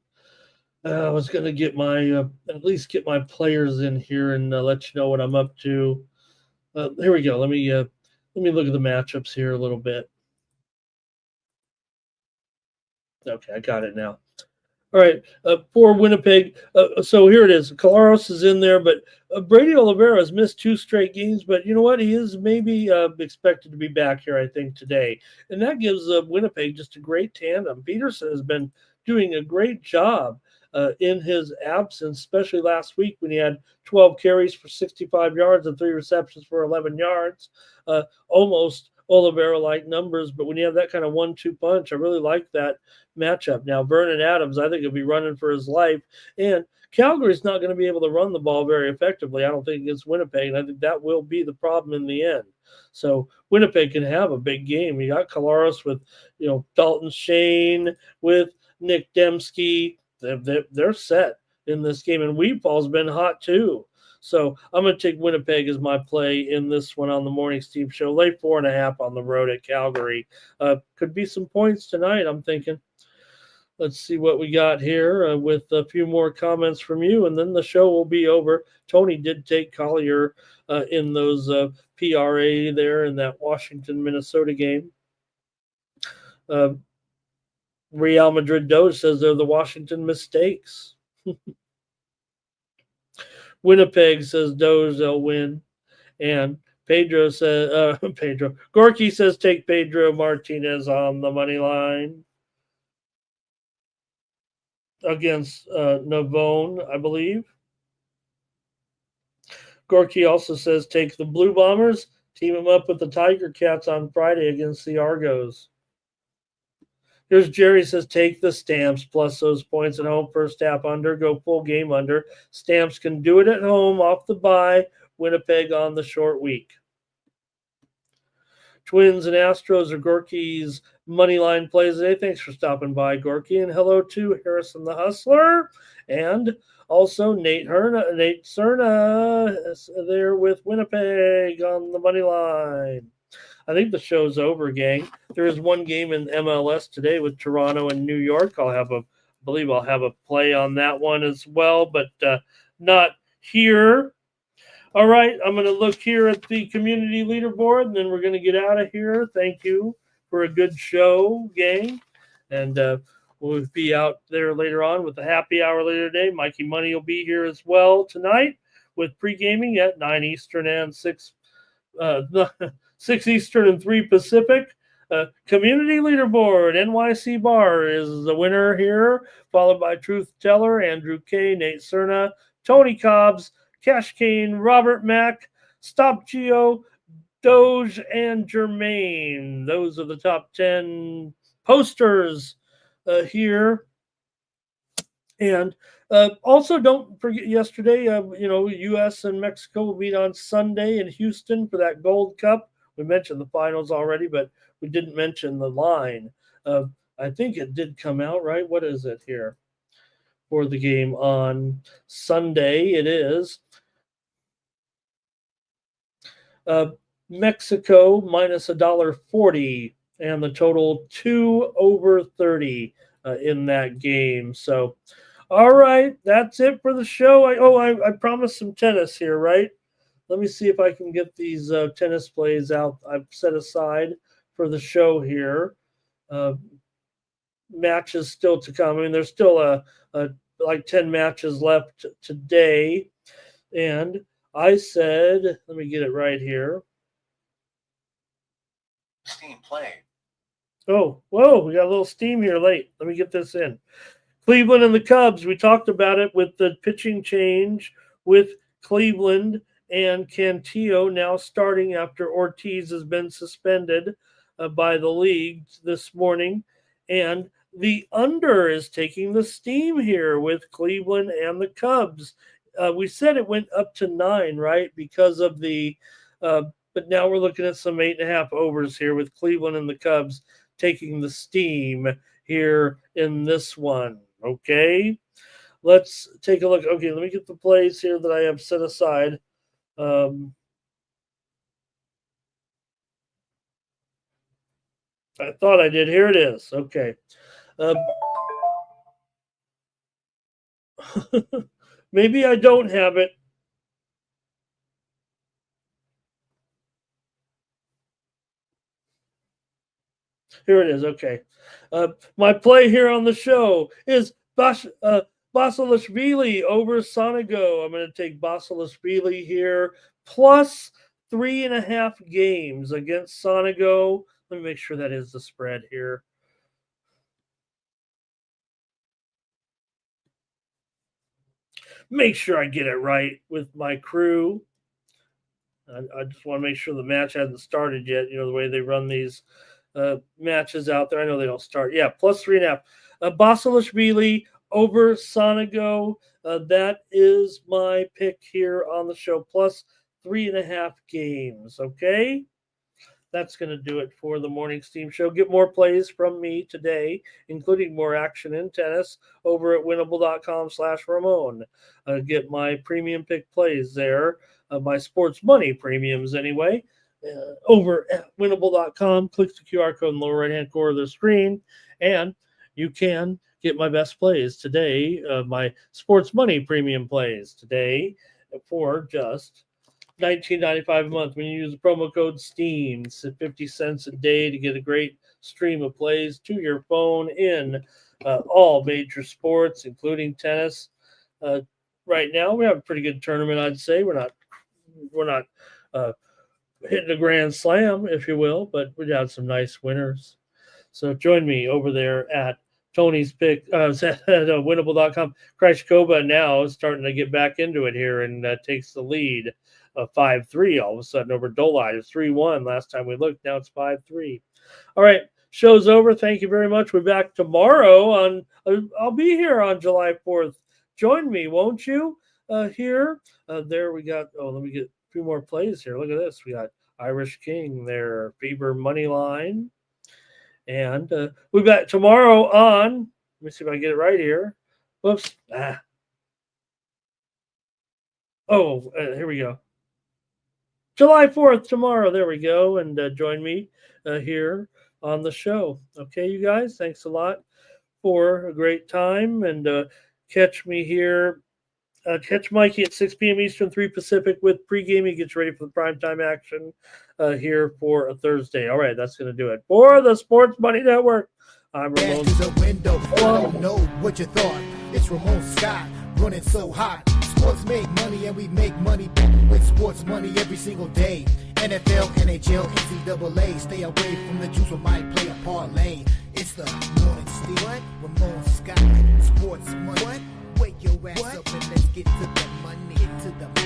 I was going to get my at least get my players in here and let you know what I'm up to. Here we go. Let me look at the matchups here a little bit. Okay, I got it now. All right, for Winnipeg. So here it is. Colaros is in there, but Brady Oliveira has missed 2 straight games. But you know what? He is maybe expected to be back here, I think, today. And that gives Winnipeg just a great tandem. Peterson has been doing a great job in his absence, especially last week when he had 12 carries for 65 yards and 3 receptions for 11 yards. Almost Oliveira-like numbers, but when you have that kind of 1-2 punch, I really like that matchup. Now, Vernon Adams, I think, he'll be running for his life. And Calgary's not going to be able to run the ball very effectively, I don't think, against Winnipeg. And I think that will be the problem in the end. So Winnipeg can have a big game. You got Colaros with, Dalton Shane, with Nick Dembski. They're set in this game. And Weepall's been hot too. So I'm going to take Winnipeg as my play in this one on the morning Steve show. Lay 4.5 on the road at Calgary. Could be some points tonight, I'm thinking. Let's see what we got here with a few more comments from you, and then the show will be over. Tony did take Collier in those PRA there in that Washington-Minnesota game. Real Madrid Doge says they're the Washington mistakes. Winnipeg says Doge, they'll win. And Pedro says, Gorky says take Pedro Martinez on the money line against Navone, I believe. Gorky also says take the Blue Bombers, team them up with the Tiger Cats on Friday against the Argos. Here's Jerry says take the Stamps plus those points at home, first half under, go full game under. Stamps can do it at home off the bye. Winnipeg on the short week. Twins and Astros are Gorky's money line plays today. Thanks for stopping by, Gorky. And hello to Harrison the Hustler. And also Nate Cerna there with Winnipeg on the money line. I think the show's over, gang. There is one game in MLS today with Toronto and New York. I believe I'll have a play on that one as well, but not here. All right, I'm going to look here at the community leaderboard, and then we're going to get out of here. Thank you for a good show, gang. And we'll be out there later on with the happy hour later today. Mikey Money will be here as well tonight with pre-gaming at 9 Eastern and 6 Eastern and 3 Pacific. Community leaderboard, NYC Bar is the winner here, followed by Truth Teller, Andrew K., Nate Cerna, Tony Cobbs, Cash Kane, Robert Mack, Stop Geo, Doge, and Jermaine. Those are the top 10 posters here. And also, don't forget yesterday, U.S. and Mexico will meet on Sunday in Houston for that Gold Cup. We mentioned the finals already, but we didn't mention the line. I think it did come out, right? What is it here for the game on Sunday? It is Mexico minus $1.40 and the total 2/30 in that game. So, all right, that's it for the show. I promised some tennis here, right? Let me see if I can get these tennis plays out I've set aside for the show here. Matches still to come. I mean, there's still like 10 matches left today. And I said, let me get it right here. Steam play. Oh, whoa, we got a little steam here late. Let me get this in. Cleveland and the Cubs, we talked about it with the pitching change with Cleveland and Cantillo now starting after Ortiz has been suspended by the league this morning. And the under is taking the steam here with Cleveland and the Cubs. We said it went up to 9, right? Because of the but now we're looking at some 8.5 overs here with Cleveland and the Cubs taking the steam here in this one. Okay, let's take a look. Okay, let me get the plays here that I have set aside. I thought I did. Here it is. Okay. Maybe I don't have it. Here it is. Okay. My play here on the show is Basilashvili over Sonigo. I'm going to take Basilashvili here plus 3.5 games against Sonigo. Let me make sure that is the spread here. Make sure I get it right with my crew. I just want to make sure the match hasn't started yet. You know, the way they run these matches out there. I know they don't start. Yeah, plus 3.5. Basilashvili over Sonigo. That is my pick here on the show. Plus 3.5 games. Okay. That's going to do it for the Morning Steam Show. Get more plays from me today, including more action in tennis over at winnable.com/Ramon. Get my premium pick plays there, my sports money premiums anyway, over at winnable.com. Click the QR code in the lower right-hand corner of the screen, and you can get my best plays today, my sports money premium plays today for just $19.95 a month. When you use the promo code STEAM, it's 50 cents a day to get a great stream of plays to your phone in all major sports, including tennis. Right now, we have a pretty good tournament, I'd say. We're not hitting a grand slam, if you will, but we had some nice winners. So join me over there at Tony's pick at winnable.com. Krejcikova now is starting to get back into it here and takes the lead. 5-3 all of a sudden over Dolai. It was 3-1 last time we looked. Now it's 5-3. All right, show's over. Thank you very much. We're back tomorrow I'll be here on July 4th. Join me, won't you? Here. There we got, let me get a few more plays here. Look at this. We got Irish King there, Fever money line. And we'll be back tomorrow on, let me see if I get it right here. Whoops. Here we go. July 4th, tomorrow. There we go. And join me here on the show. Okay, you guys, thanks a lot for a great time. And catch me here. Catch Mikey at 6 p.m. Eastern, 3 Pacific with pregame. He gets ready for the primetime action here for a Thursday. All right, that's going to do it. For the Sports Money Network, I'm Ramon. The window. I don't know what you thought. It's Ramon Scott running so hot. Sports make money and we make money with sports money every single day. NFL, NHL, NCAA. Stay away from the juice, we might play a parlay. It's the Morning Steam. What? Ramon Scott. Sports money. What? Wake your ass up and let's get to the money. Get to the money.